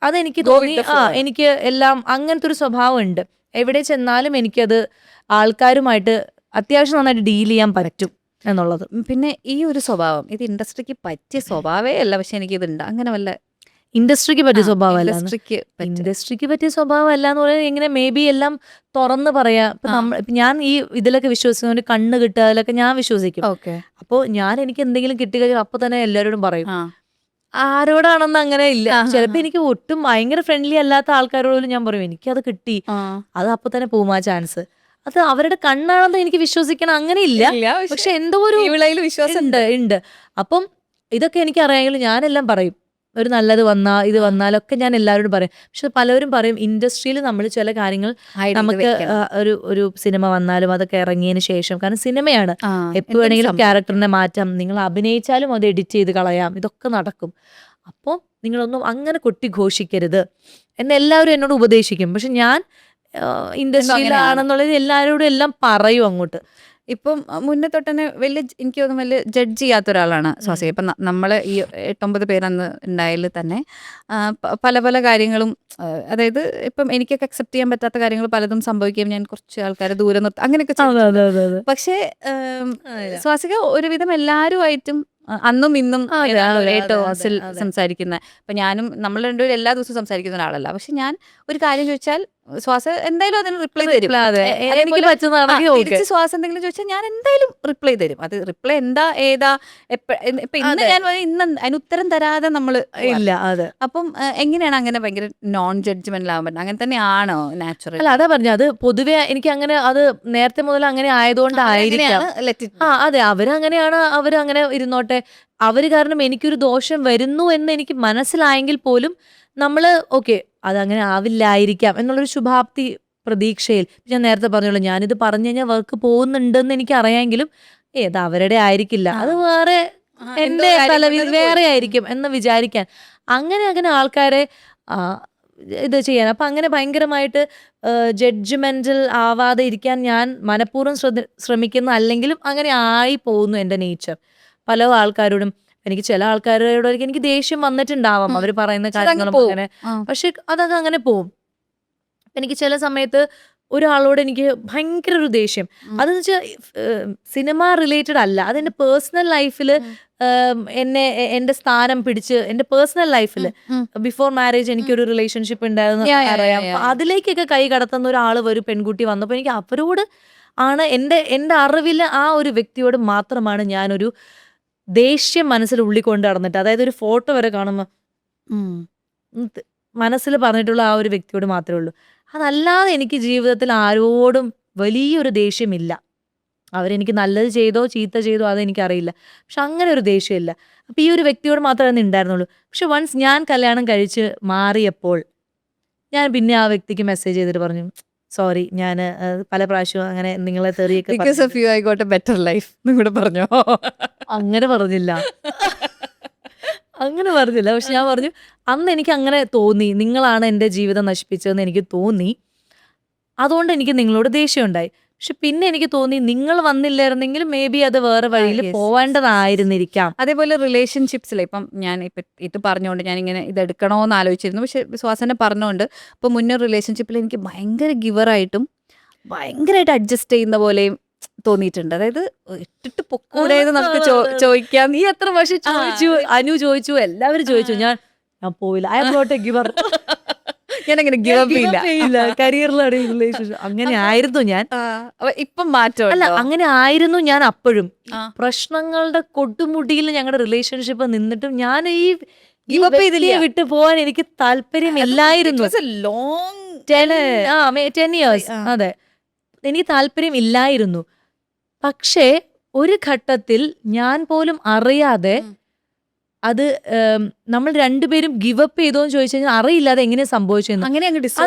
അതെനിക്ക് തോന്നി. എനിക്ക് എല്ലാം അങ്ങനത്തെ ഒരു സ്വഭാവം ഉണ്ട്. എവിടെ ചെന്നാലും എനിക്കത് ആൾക്കാരുമായിട്ട് അത്യാവശ്യം നന്നായിട്ട് ഡീൽ ചെയ്യാൻ പറ്റും എന്നുള്ളത്. പിന്നെ ഈ ഒരു സ്വഭാവം ഇത് ഇൻഡസ്ട്രിക്ക് പറ്റിയ സ്വഭാവേ അല്ല, പക്ഷെ എനിക്കിതുണ്ട്. അങ്ങനെ വല്ല ഇൻഡസ്ട്രിക്ക് പറ്റിയ സ്വഭാവമല്ല, ഇൻഡസ്ട്രിക്ക് പറ്റിയ സ്വഭാവമല്ല എന്ന് പറയുന്നത് എങ്ങനെ, മേ ബി എല്ലാം തുറന്ന് പറയാ. ഇപ്പൊ ഞാൻ ഈ ഇതിലൊക്കെ വിശ്വസിക്കുന്ന കണ്ണ് കിട്ടുക അതിലൊക്കെ ഞാൻ വിശ്വസിക്കും. അപ്പോൾ ഞാൻ എനിക്ക് എന്തെങ്കിലും കിട്ടിക്കഴിഞ്ഞാൽ അപ്പൊ തന്നെ എല്ലാവരോടും പറയും. ആരോടാണെന്ന് അങ്ങനെ ഇല്ല. ചിലപ്പോ എനിക്ക് ഒട്ടും ഭയങ്കര ഫ്രണ്ട്ലി അല്ലാത്ത ആൾക്കാരോടും ഞാൻ പറയും എനിക്കത് കിട്ടി, അത് അപ്പൊ തന്നെ പോകും ആ ചാൻസ്. അത് അവരുടെ കണ്ണാണെന്ന് എനിക്ക് വിശ്വസിക്കണം അങ്ങനെ ഇല്ല, പക്ഷെ എന്തോ ഒരു വിശ്വാസം ഉണ്ട്. അപ്പം ഇതൊക്കെ എനിക്ക് അറിയാമെങ്കിൽ ഞാനെല്ലാം പറയും. ഒരു നല്ലത് ഇത് വന്നാലൊക്കെ ഞാൻ എല്ലാവരോടും പറയും. പക്ഷെ പലരും പറയും ഇൻഡസ്ട്രിയിൽ നമ്മൾ ചില കാര്യങ്ങൾ നമുക്ക് ഒരു സിനിമ വന്നാലും അതൊക്കെ ഇറങ്ങിയതിന് ശേഷം, കാരണം സിനിമയാണ്, എപ്പോൾ വേണമെങ്കിലും ക്യാരക്ടറിനെ മാറ്റാം, നിങ്ങൾ അഭിനയിച്ചാലും അത് എഡിറ്റ് ചെയ്ത് കളയാം, ഇതൊക്കെ നടക്കും. അപ്പോൾ നിങ്ങളൊന്നും അങ്ങനെ കൊട്ടിഘോഷിക്കരുത് എന്ന് എല്ലാവരും എന്നോട് ഉപദേശിക്കും. പക്ഷെ ഞാൻ ഇൻഡസ്ട്രിയിലാണെന്നുള്ളത് എല്ലാവരോടും എല്ലാം പറയും അങ്ങോട്ട്. ഇപ്പം മുന്നേ തൊട്ടന്നെ എനിക്ക് തോന്നുന്നു വലിയ ജഡ്ജ് ചെയ്യാത്ത ഒരാളാണ് സ്വാസിക. ഇപ്പം നമ്മൾ ഈ 8-9 പേരന്ന് ഉണ്ടായാൽ തന്നെ പല പല കാര്യങ്ങളും, അതായത് ഇപ്പം എനിക്കൊക്കെ അക്സെപ്റ്റ് ചെയ്യാൻ പറ്റാത്ത കാര്യങ്ങൾ പലതും സംഭവിക്കുകയും ഞാൻ കുറച്ച് ആൾക്കാരെ ദൂരെ നിർത്തും അങ്ങനെയൊക്കെ ചെയ്തിട്ടുണ്ട്. പക്ഷേ സ്വാസിക ഒരുവിധം എല്ലാവരുമായിട്ടും അന്നും ഇന്നും ഏറ്റവും സംസാരിക്കുന്ന. ഇപ്പൊ ഞാനും നമ്മൾ രണ്ടുപേരും എല്ലാ ദിവസവും സംസാരിക്കുന്ന ഒരാളല്ല, പക്ഷെ ഞാൻ ഒരു കാര്യം ചോദിച്ചാൽ ശ്വാസ എന്തായാലും അതിന് റിപ്ലൈ തരും. തിരിച്ച് ശ്വാസം എന്തെങ്കിലും ചോദിച്ചാൽ ഞാൻ എന്തായാലും റിപ്ലൈ തരും. അത് റിപ്ലൈ എന്താ ഏതാ ഇപ്പൊ ഇന്ന് ഞാൻ ഇന്ന് അതിന് ഉത്തരം തരാതെ നമ്മള് ഇല്ല. അപ്പം എങ്ങനെയാണ് അങ്ങനെ ഭയങ്കര നോൺ ജഡ്ജ്മെന്റൽ ആവാൻ പറ്റുന്നത്? അങ്ങനെ തന്നെയാണോ നാച്ചുറൽ? അല്ല, അതാ പറഞ്ഞ അത് പൊതുവെ എനിക്ക് അങ്ങനെ അത് നേരത്തെ മുതൽ അങ്ങനെ ആയതുകൊണ്ടായിരിക്കാം. അതെ, അവരങ്ങനെയാണ്, അവരങ്ങനെ ഇരുന്നോട്ടെ. അവര് കാരണം എനിക്കൊരു ദോഷം വരുന്നു എന്ന് എനിക്ക് മനസ്സിലായെങ്കിൽ പോലും നമ്മള് ഓക്കെ അതങ്ങനെ ആവില്ലായിരിക്കാം എന്നുള്ളൊരു ശുഭാപ്തി പ്രതീക്ഷയിൽ. ഞാൻ നേരത്തെ പറഞ്ഞോളൂ, ഞാനിത് പറഞ്ഞു കഴിഞ്ഞാൽ വർക്ക് പോകുന്നുണ്ടെന്ന് എനിക്ക് അറിയാമെങ്കിലും അത് അവരുടെ ആയിരിക്കില്ല, അത് വേറെ എന്റെ തലവിൽ വേറെ ആയിരിക്കും എന്ന് വിചാരിക്കാൻ, അങ്ങനെ ആൾക്കാരെ ഇത് ചെയ്യാൻ. അപ്പം അങ്ങനെ ഭയങ്കരമായിട്ട് ജഡ്ജ്മെന്റൽ ആവാതെ ഇരിക്കാൻ ഞാൻ മനഃപൂർവ്വം ശ്രമിക്കുന്ന, അല്ലെങ്കിലും അങ്ങനെ ആയി പോകുന്നു എൻ്റെ നേച്ചർ. പല ആൾക്കാരോടും എനിക്ക് ചില ആൾക്കാരോട് എനിക്ക് ദേഷ്യം വന്നിട്ടുണ്ടാവാം അവർ പറയുന്ന കാര്യങ്ങളും അങ്ങനെ, പക്ഷെ അതൊക്കെ അങ്ങനെ പോവും. എനിക്ക് ചില സമയത്ത് ഒരാളോട് എനിക്ക് ഭയങ്കര ഒരു ദേഷ്യം, അതെന്ന് വെച്ചാൽ സിനിമ റിലേറ്റഡ് അല്ല, അതെന്റെ പേഴ്സണൽ ലൈഫിൽ എന്റെ സ്ഥാനം പിടിച്ച് എന്റെ പേഴ്സണൽ ലൈഫിൽ ബിഫോർ മാരേജ് എനിക്കൊരു റിലേഷൻഷിപ്പ് ഉണ്ടായിരുന്നു അറിയാം. അതിലേക്കൊക്കെ കൈ കടത്തുന്ന ഒരാൾ ഒരു പെൺകുട്ടി വന്നപ്പോൾ എനിക്ക് അവരോട് ആണ് എൻ്റെ അറിവിൽ ആ ഒരു വ്യക്തിയോട് മാത്രമാണ് ഞാനൊരു ദേഷ്യം മനസ്സിൽ ഉള്ളിക്കൊണ്ട് നടന്നിട്ട്, അതായത് ഒരു ഫോട്ടോ വരെ കാണുമ്പോൾ മനസ്സിൽ പറഞ്ഞിട്ടുള്ള ആ ഒരു വ്യക്തിയോട് മാത്രമേ ഉള്ളൂ. അതല്ലാതെ എനിക്ക് ജീവിതത്തിൽ ആരോടും വലിയൊരു ദേഷ്യമില്ല. അവരെനിക്ക് നല്ലത് ചെയ്തോ ചീത്ത ചെയ്തോ അതെനിക്കറിയില്ല, പക്ഷെ അങ്ങനെ ഒരു ദേഷ്യമില്ല. അപ്പം ഈ ഒരു വ്യക്തിയോട് മാത്രമേ ഉണ്ടായിരുന്നുള്ളൂ. പക്ഷെ വൺസ് ഞാൻ കല്യാണം കഴിച്ച് മാറിയപ്പോൾ ഞാൻ പിന്നെ ആ വ്യക്തിക്ക് മെസ്സേജ് ചെയ്തിട്ട് പറഞ്ഞു, സോറി, ഞാൻ പല പ്രാവശ്യവും അങ്ങനെ നിങ്ങളെ തെറിയൊക്കെ പറഞ്ഞോ. അങ്ങനെ പറഞ്ഞില്ല, പക്ഷെ ഞാൻ പറഞ്ഞു അന്ന് എനിക്ക് അങ്ങനെ തോന്നി, നിങ്ങളാണ് എൻ്റെ ജീവിതം നശിപ്പിച്ചതെന്ന് എനിക്ക് തോന്നി, അതുകൊണ്ട് എനിക്ക് നിങ്ങളോട് ദേഷ്യം ഉണ്ടായി. പക്ഷെ പിന്നെ എനിക്ക് തോന്നി നിങ്ങൾ വന്നില്ലായിരുന്നെങ്കിൽ മേ ബി അത് വേറെ വഴിയിൽ പോവേണ്ടതായിരുന്നിരിക്കാം. അതേപോലെ റിലേഷൻഷിപ്സിൽ ഇപ്പം ഞാൻ ഇപ്പം ഇത് പറഞ്ഞുകൊണ്ട് ഞാനിങ്ങനെ ഇതെടുക്കണോന്ന് ആലോചിച്ചിരുന്നു, പക്ഷെ വിശ്വാസനെ പറഞ്ഞുകൊണ്ട് ഇപ്പം മുന്നേ റിലേഷൻഷിപ്പിൽ എനിക്ക് ഭയങ്കര ഗിവറായിട്ടും ഭയങ്കരമായിട്ട് അഡ്ജസ്റ്റ് ചെയ്യുന്ന പോലെയും തോന്നിയിട്ടുണ്ട്. അതായത് ഇട്ടിട്ട് പൊക്കൂടേന്ന് നമുക്ക് ചോദിക്കാം. നീ എത്ര വർഷം ചോദിച്ചു, അനു ചോദിച്ചു, എല്ലാവരും ചോദിച്ചു, ഞാൻ പോയില്ല. I am not a giver. ഞാനങ്ങനെ ഗിവ് അപ്പ് ചെയ്യില്ല കരിയറിലാണ് റിലേഷൻഷിപ്പ്. അങ്ങനെ ആയിരുന്നു ഞാൻ. ഇപ്പം മാറ്റം അല്ല, അങ്ങനെ ആയിരുന്നു ഞാൻ അപ്പോഴും. പ്രശ്നങ്ങളുടെ കൊടുമുടിയിൽ ഞങ്ങളുടെ റിലേഷൻഷിപ്പ് നിന്നിട്ടും ഞാൻ ഈ ഈ വ്യക്തിയെ വിട്ടു പോകാൻ എനിക്ക് താല്പര്യമില്ലായിരുന്നു. 10 years. അതെ, എനിക്ക് താല്പര്യം ഇല്ലായിരുന്നു. പക്ഷേ ഒരു ഘട്ടത്തിൽ ഞാൻ പോലും അറിയാതെ അത് നമ്മൾ രണ്ടുപേരും ഗിവ് അപ്പ് ചെയ്തോന്ന് ചോദിച്ചു കഴിഞ്ഞാൽ അറിയില്ലാതെ എങ്ങനെ സംഭവിച്ചെന്ന്. അങ്ങനെ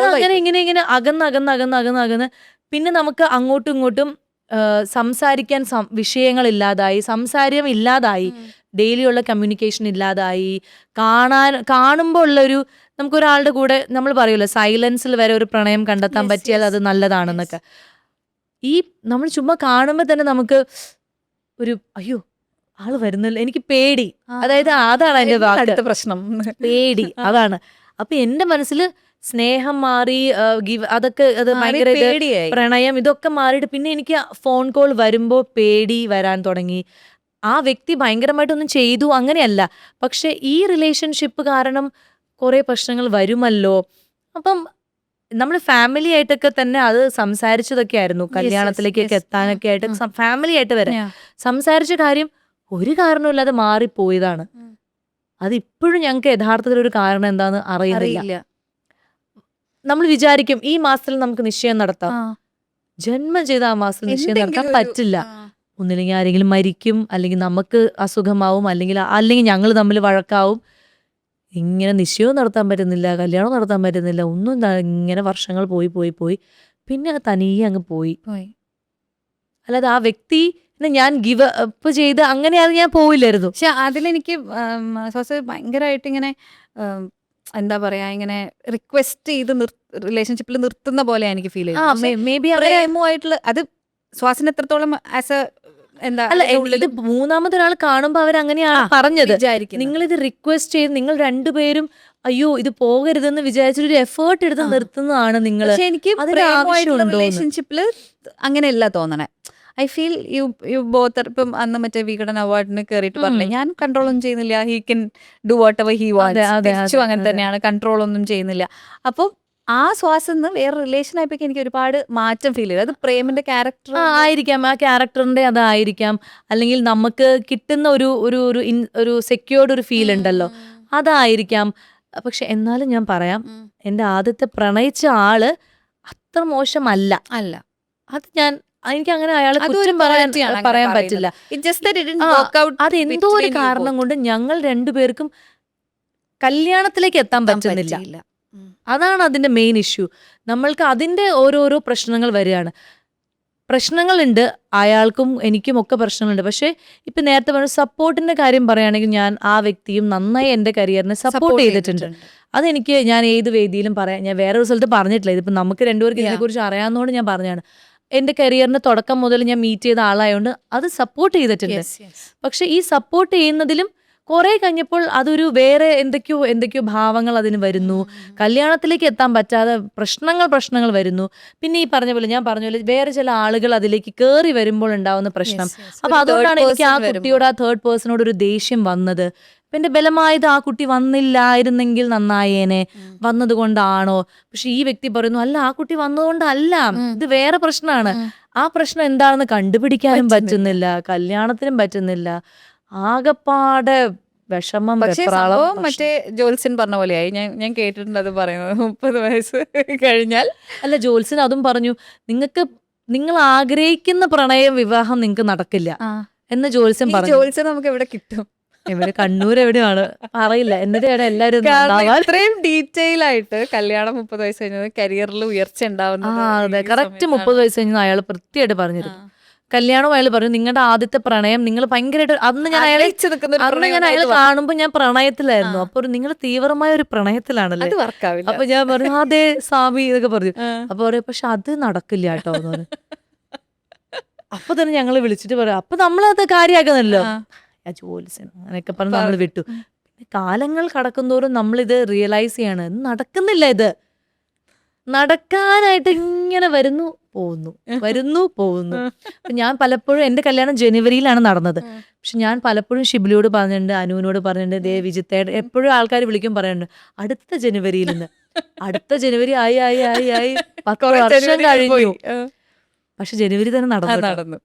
ഇങ്ങനെ അകന്ന് പിന്നെ നമുക്ക് അങ്ങോട്ടും ഇങ്ങോട്ടും സംസാരിക്കാൻ വിഷയങ്ങളില്ലാതായി, സംസാരം ഇല്ലാതായി, ഡെയിലിയുള്ള കമ്മ്യൂണിക്കേഷൻ ഇല്ലാതായി. കാണുമ്പോൾ ഉള്ളൊരു നമുക്കൊരാളുടെ കൂടെ നമ്മൾ പറയുമല്ലോ സൈലൻസിൽ വരെ ഒരു പ്രണയം കണ്ടെത്താൻ പറ്റിയാൽ അത് നല്ലതാണെന്നൊക്കെ. ഈ നമ്മൾ ചുമ്മാ കാണുമ്പോൾ തന്നെ നമുക്ക് ഒരു അയ്യോ ആള് വരുന്നില്ല, എനിക്ക് പേടി. അതായത് അതാണ് അതിന്റെ വാക്ക്, പ്രശ്നം, പേടി. അതാണ്. അപ്പൊ എന്റെ മനസ്സിൽ സ്നേഹം മാറി, അതൊക്കെ അത് ഭയങ്കര പ്രണയം ഇതൊക്കെ മാറിയിട്ട് പിന്നെ എനിക്ക് ഫോൺ കോൾ വരുമ്പോൾ പേടി വരാൻ തുടങ്ങി. ആ വ്യക്തി ഭയങ്കരമായിട്ടൊന്നും ചെയ്തു അങ്ങനെയല്ല, പക്ഷെ ഈ റിലേഷൻഷിപ്പ് കാരണം കുറെ പ്രശ്നങ്ങൾ വരുമല്ലോ. അപ്പം നമ്മൾ ഫാമിലി ആയിട്ടൊക്കെ തന്നെ അത് സംസാരിച്ചതൊക്കെ ആയിരുന്നു, കല്യാണത്തിലേക്കൊക്കെ എത്താനൊക്കെ ആയിട്ട് ഫാമിലി ആയിട്ട് വരെ സംസാരിച്ച കാര്യം ഒരു കാരണമില്ലാതെ മാറിപ്പോയതാണ്. അതിപ്പോഴും ഞങ്ങൾക്ക് യഥാർത്ഥത്തിൽ ഒരു കാരണം എന്താന്ന് അറിയില്ല. നമ്മൾ വിചാരിക്കും ഈ മാസത്തിൽ നമുക്ക് നിശ്ചയം നടത്താം, ജന്മം ചെയ്ത ആ മാസത്തിൽ നിശ്ചയം നടത്താൻ പറ്റില്ല. ഒന്നില്ലെങ്കിൽ ആരെങ്കിലും മരിക്കും, അല്ലെങ്കിൽ നമുക്ക് അസുഖമാവും, അല്ലെങ്കിൽ ഞങ്ങൾ തമ്മിൽ വഴക്കാവും. ഇങ്ങനെ നിശ്ചയവും നടത്താൻ പറ്റുന്നില്ല, കല്യാണം നടത്താൻ പറ്റുന്നില്ല, ഒന്നും ഇങ്ങനെ വർഷങ്ങൾ പോയി പിന്നെ തനിയെ അങ്ങ് പോയി. അല്ലാതെ ആ വ്യക്തി ഞാൻ ഗിവ് അപ്പ് ചെയ്ത് അങ്ങനെ അത് ഞാൻ പോവില്ലായിരുന്നു. പക്ഷെ അതിലെനിക്ക് ഭയങ്കരമായിട്ട് ഇങ്ങനെ എന്താ പറയാ, ഇങ്ങനെ റിക്വസ്റ്റ് ചെയ്ത് റിലേഷൻഷിപ്പിൽ നിർത്തുന്ന പോലെ എനിക്ക് ഫീൽ ചെയ്യുന്നത്. അത് ശ്വാസിന് എത്രത്തോളം ആസ് എ എന്താ അല്ല, ഇത് മൂന്നാമതൊരാൾ കാണുമ്പോ അവരങ്ങനെയാണ് പറഞ്ഞത്. നിങ്ങളിത് റിക്വസ്റ്റ് ചെയ്ത് നിങ്ങൾ രണ്ടുപേരും അയ്യോ ഇത് പോകരുതെന്ന് വിചാരിച്ചൊരു എഫേർട്ട് എടുത്ത് നിർത്തുന്നതാണ് നിങ്ങൾ. പക്ഷെ എനിക്ക് റിലേഷൻഷിപ്പില് അങ്ങനെയല്ല തോന്നണേ. I feel you both. ഇപ്പം അന്ന് മറ്റേ വികടൻ അവാർഡിന് കയറിയിട്ട് പറഞ്ഞില്ലേ, ഞാൻ കൺട്രോൾ ഒന്നും ചെയ്യുന്നില്ല, he can do what ever he wants. അങ്ങനെ തന്നെയാണ്, കൺട്രോൾ ഒന്നും ചെയ്യുന്നില്ല. അപ്പോൾ ആ ശ്വാസം വേറെ റിലേഷൻ ആയപ്പോ എനിക്ക് ഒരുപാട് മാറ്റം ഫീൽ ചെയ്തു. അത് പ്രേമിന്റെ ക്യാരക്ടർ ആയിരിക്കാം, ആ ക്യാരക്ടറിന്റെ അതായിരിക്കാം, അല്ലെങ്കിൽ നമുക്ക് കിട്ടുന്ന ഒരു സെക്യൂർഡ് ഒരു ഫീൽ ഉണ്ടല്ലോ, അതായിരിക്കാം. പക്ഷെ എന്നാലും ഞാൻ പറയാം, എന്റെ ആദ്യത്തെ പ്രണയിച്ച ആള് അത്ര മോശമല്ല. അത് എനിക്ക് അങ്ങനെ അയാളെ കുറ്റം പറയാൻ പറ്റില്ല. അതെന്തോ ഒരു കാരണം കൊണ്ട് ഞങ്ങൾ രണ്ടുപേർക്കും കല്യാണത്തിലേക്ക് എത്താൻ പറ്റുന്നില്ല. അതാണ് അതിന്റെ മെയിൻ ഇഷ്യൂ. നമ്മൾക്ക് അതിന്റെ ഓരോരോ പ്രശ്നങ്ങൾ വരികയാണ്. പ്രശ്നങ്ങളുണ്ട്, അയാൾക്കും എനിക്കും ഒക്കെ പ്രശ്നങ്ങളുണ്ട്. പക്ഷെ ഇപ്പൊ നേരത്തെ പറഞ്ഞ സപ്പോർട്ടിന്റെ കാര്യം പറയുകയാണെങ്കിൽ ഞാൻ ആ വ്യക്തിയും നന്നായി എന്റെ കരിയറിനെ സപ്പോർട്ട് ചെയ്തിട്ടുണ്ട്. അതെനിക്ക് ഞാൻ ഏത് വേദിയിലും പറയാം. ഞാൻ വേറൊരു സ്ഥലത്ത് പറഞ്ഞിട്ടില്ല, ഇതിപ്പോ നമുക്ക് രണ്ടുപേർക്ക് ഇതിനെക്കുറിച്ച് അറിയാവുന്നതുകൊണ്ട് ഞാൻ പറഞ്ഞാണ്. എന്റെ കരിയറിന്റെ തുടക്കം മുതൽ ഞാൻ മീറ്റ് ചെയ്ത ആളായതുകൊണ്ട് അത് സപ്പോർട്ട് ചെയ്തിട്ടുണ്ട്. പക്ഷെ ഈ സപ്പോർട്ട് ചെയ്യുന്നതിലും കുറെ കഴിഞ്ഞപ്പോൾ അതൊരു വേറെ എന്തൊക്കെയോ ഭാവങ്ങൾ അതിന് വരുന്നു. കല്യാണത്തിലേക്ക് എത്താൻ പറ്റാതെ പ്രശ്നങ്ങൾ വരുന്നു. പിന്നെ ഈ പറഞ്ഞ പോലെ ഞാൻ പറഞ്ഞ പോലെ വേറെ ചില ആളുകൾ അതിലേക്ക് കയറി വരുമ്പോൾ ഉണ്ടാവുന്ന പ്രശ്നം. അപ്പൊ അതുകൊണ്ടാണ് എനിക്ക് ആ കുട്ടിയോട്, ആ തേർഡ് പേഴ്സണോട് ഒരു ദേഷ്യം വന്നത്. എന്റെ ബലമായത് ആ കുട്ടി വന്നില്ലായിരുന്നെങ്കിൽ നന്നായേനെ, വന്നത് കൊണ്ടാണോ? പക്ഷെ ഈ വ്യക്തി പറയുന്നു അല്ല, ആ കുട്ടി വന്നതുകൊണ്ടല്ല, ഇത് വേറെ പ്രശ്നമാണ്. ആ പ്രശ്നം എന്താണെന്ന് കണ്ടുപിടിക്കാനും പറ്റുന്നില്ല, കല്യാണത്തിനും പറ്റുന്നില്ല. ആകപ്പാടെ വിഷമം. പക്ഷേ സംഭവം മറ്റേ ജോത്സ്യൻ പറഞ്ഞ പോലെയായി. ഞാൻ കേട്ടിട്ടുണ്ട് അത് പറയുന്നത്, 30 വയസ്സ് കഴിഞ്ഞാൽ. അല്ല, ജോത്സ്യൻ അതും പറഞ്ഞു, നിങ്ങൾ ആഗ്രഹിക്കുന്ന വിവാഹം നിങ്ങൾക്ക് നടക്കില്ല എന്ന് ജോത്സ്യൻ പറഞ്ഞു. ജോത്സ്യൻ നമുക്ക് എവിടെ കിട്ടും? ഇവിടെ കണ്ണൂർ എവിടെയാണ് അറിയില്ല. എന്നിട്ടാണ് എല്ലാരും ഇത്രയും ഡീറ്റെയിൽ ആയിട്ട് കല്യാണം 30 വയസ്സ് കഴിഞ്ഞത് കരിയറിൽ ഉയർച്ച ഉണ്ടാവുന്നത്. അതെ, കറക്റ്റ് 30 വയസ്സ് കഴിഞ്ഞ അയാൾ വൃത്തിയായിട്ട് പറഞ്ഞിരുന്നു. കല്യാണം അയാൾ പറഞ്ഞു നിങ്ങളുടെ ആദ്യത്തെ പ്രണയം നിങ്ങൾ ഭയങ്കരമായിട്ട്, അന്ന് ഞാൻ അയാളെ കാണുമ്പോ ഞാൻ പ്രണയത്തിലായിരുന്നു. അപ്പൊ നിങ്ങൾ തീവ്രമായ ഒരു പ്രണയത്തിലാണല്ലേ. അപ്പൊ ഞാൻ പറഞ്ഞു അതെ സ്വാമി എന്നൊക്കെ പറഞ്ഞു. അപ്പൊ പറയാം പക്ഷെ അത് നടക്കില്ല കേട്ടോ എന്ന് പറഞ്ഞു. അപ്പൊ തന്നെ ഞങ്ങള് വിളിച്ചിട്ട് പറയാം, അപ്പൊ നമ്മളത് കാര്യമാക്കുന്നല്ലോ, ജോലിസൻ അങ്ങനെയൊക്കെ പറഞ്ഞ് നമ്മൾ വിട്ടു. പിന്നെ കാലങ്ങൾ കടക്കുന്തോറും നമ്മളിത് റിയലൈസ് ചെയ്യാണ്, നടക്കുന്നില്ല, ഇത് നടക്കാനായിട്ട് ഇങ്ങനെ വരുന്നു പോകുന്നു. അപ്പൊ ഞാൻ പലപ്പോഴും എന്റെ കല്യാണം ജനുവരിയിലാണ് നടന്നത്. പക്ഷെ ഞാൻ പലപ്പോഴും ഷിബിലിയോട് പറഞ്ഞിട്ടുണ്ട്, അനുവിനോട് പറഞ്ഞിട്ടുണ്ട്, ദേ വിജിത്തേട് എപ്പോഴും ആൾക്കാർ വിളിക്കും പറയുന്നുണ്ട് അടുത്ത ജനുവരിയിൽ നിന്ന്. അടുത്ത ജനുവരി ആയി 10 വർഷം കഴിഞ്ഞു. പക്ഷെ ജനുവരി തന്നെ നടന്നു.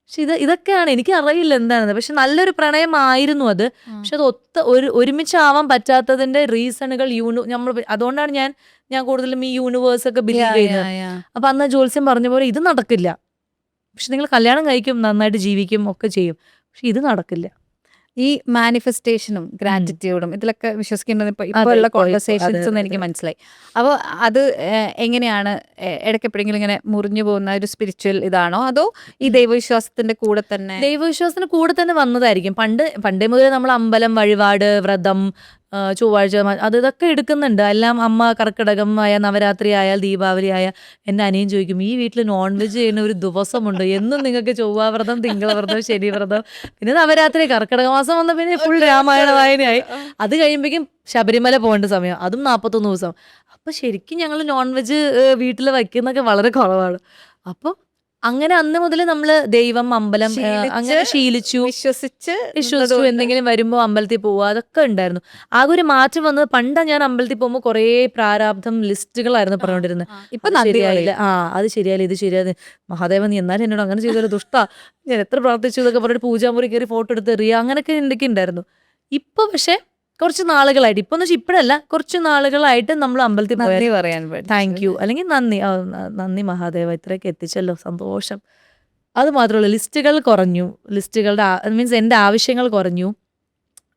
പക്ഷെ ഇതൊക്കെയാണ് എനിക്ക് അറിയില്ല എന്താണെന്ന്. പക്ഷെ നല്ലൊരു പ്രണയമായിരുന്നു അത്. പക്ഷെ അത് ഒരുമിച്ചാവാൻ പറ്റാത്തതിന്റെ റീസണുകൾ നമ്മൾ അതുകൊണ്ടാണ് ഞാൻ കൂടുതലും ഈ യൂണിവേഴ്സ് ഒക്കെ ബിലീവ് ചെയ്യുന്നത്. അപ്പൊ അന്ന് ജ്യോത്സ്യം പറഞ്ഞ പോലെ ഇത് നടക്കില്ല. പക്ഷെ നിങ്ങൾ കല്യാണം കഴിക്കും, നന്നായിട്ട് ജീവിക്കും, ഒക്കെ ചെയ്യും. പക്ഷെ ഇത് നടക്കില്ല. ഈ മാനിഫെസ്റ്റേഷനും ഗ്രാറ്റിറ്റ്യൂഡും ഇതിലൊക്കെ വിശ്വസിക്കുന്നത് ഇപ്പൊ അതെ, ഉള്ള അതെ, കോൺവെർസേഷൻസ് അതെ. എനിക്ക് മനസ്സിലായി. അപ്പോൾ അത് എങ്ങനെയാണ് ഇടയ്ക്ക് എപ്പോഴെങ്കിലും ഇങ്ങനെ മുറിഞ്ഞു പോകുന്ന ഒരു സ്പിരിച്വൽ ഇതാണോ, അതോ ഈ ദൈവവിശ്വാസത്തിന്റെ കൂടെ തന്നെ? ദൈവവിശ്വാസത്തിന് കൂടെ തന്നെ വന്നതായിരിക്കും. പണ്ടേ മുതലേ നമ്മൾ അമ്പലം, വഴിപാട്, വ്രതം, ചൊവ്വാഴ്ച ഇതൊക്കെ എടുക്കുന്നുണ്ട്. എല്ലാം അമ്മ കർക്കിടകം ആയ, നവരാത്രി ആയാൽ, ദീപാവലി ആയാൽ എൻ്റെ അനിയൻ ചോദിക്കും, ഈ വീട്ടിൽ നോൺ വെജ് ചെയ്യുന്ന ഒരു ദിവസമുണ്ട്, എന്നും നിങ്ങൾക്ക് ചൊവ്വാവ്രതം, തിങ്കളവ്രതം, ശനിവ്രതം, പിന്നെ നവരാത്രി, കർക്കിടക മാസം വന്ന പിന്നെ ഫുൾ രാമായണ വായനയായി. അത് കഴിയുമ്പോഴേക്കും ശബരിമല പോകേണ്ട സമയം, അതും 41 ദിവസം. അപ്പൊ ശരിക്കും ഞങ്ങൾ നോൺ വെജ് വീട്ടിൽ വയ്ക്കുന്നൊക്കെ വളരെ കുറവാണ്. അപ്പം അങ്ങനെ അന്ന് മുതൽ നമ്മള് ദൈവം, അമ്പലം അങ്ങനെ ശീലിച്ചു, വിശ്വസിച്ചു. എന്തെങ്കിലും വരുമ്പോൾ അമ്പലത്തിൽ പോവുക, അതൊക്കെ ഉണ്ടായിരുന്നു. ആകെ ഒരു മാറ്റം വന്നത്, പണ്ടാ ഞാൻ അമ്പലത്തിൽ പോകുമ്പോൾ കുറേ പ്രാരാബ്ധം ലിസ്റ്റുകളായിരുന്നു പറഞ്ഞുകൊണ്ടിരുന്നത്. ഇപ്പൊ അത് ശരിയായില്ല, അത് ശരിയായില്ല, ഇത് ശരിയായി, മഹാദേവൻ നീ എന്നാലും എന്നോട് അങ്ങനെ ചെയ്തൊരു ദുഷ്ടാ, ഞാൻ എത്ര പ്രാർത്ഥിച്ചു എന്നൊക്കെ പറഞ്ഞിട്ട് പൂജാമുറി കയറി ഫോട്ടോ എടുത്ത് എറിയുക, അങ്ങനെയൊക്കെ എന്തൊക്കെ ഉണ്ടായിരുന്നു. ഇപ്പൊ പക്ഷെ കുറച്ച് നാളുകളായിട്ട്, ഇപ്പൊ എന്ന് വെച്ചാൽ ഇപ്പോഴല്ല, കുറച്ച് നാളുകളായിട്ട് നമ്മൾ അമ്പലത്തിൽ പോയാൽ നന്ദി പറയാൻ താങ്ക് യു അല്ലെങ്കിൽ നന്ദി, നന്ദി മഹാദേവ, ഇത്രയൊക്കെ എത്തിച്ചല്ലോ, സന്തോഷം. അത് മാത്രമല്ല, ലിസ്റ്റുകൾ കുറഞ്ഞു. ലിസ്റ്റുകളുടെ മീൻസ് എൻ്റെ ആവശ്യങ്ങൾ കുറഞ്ഞു.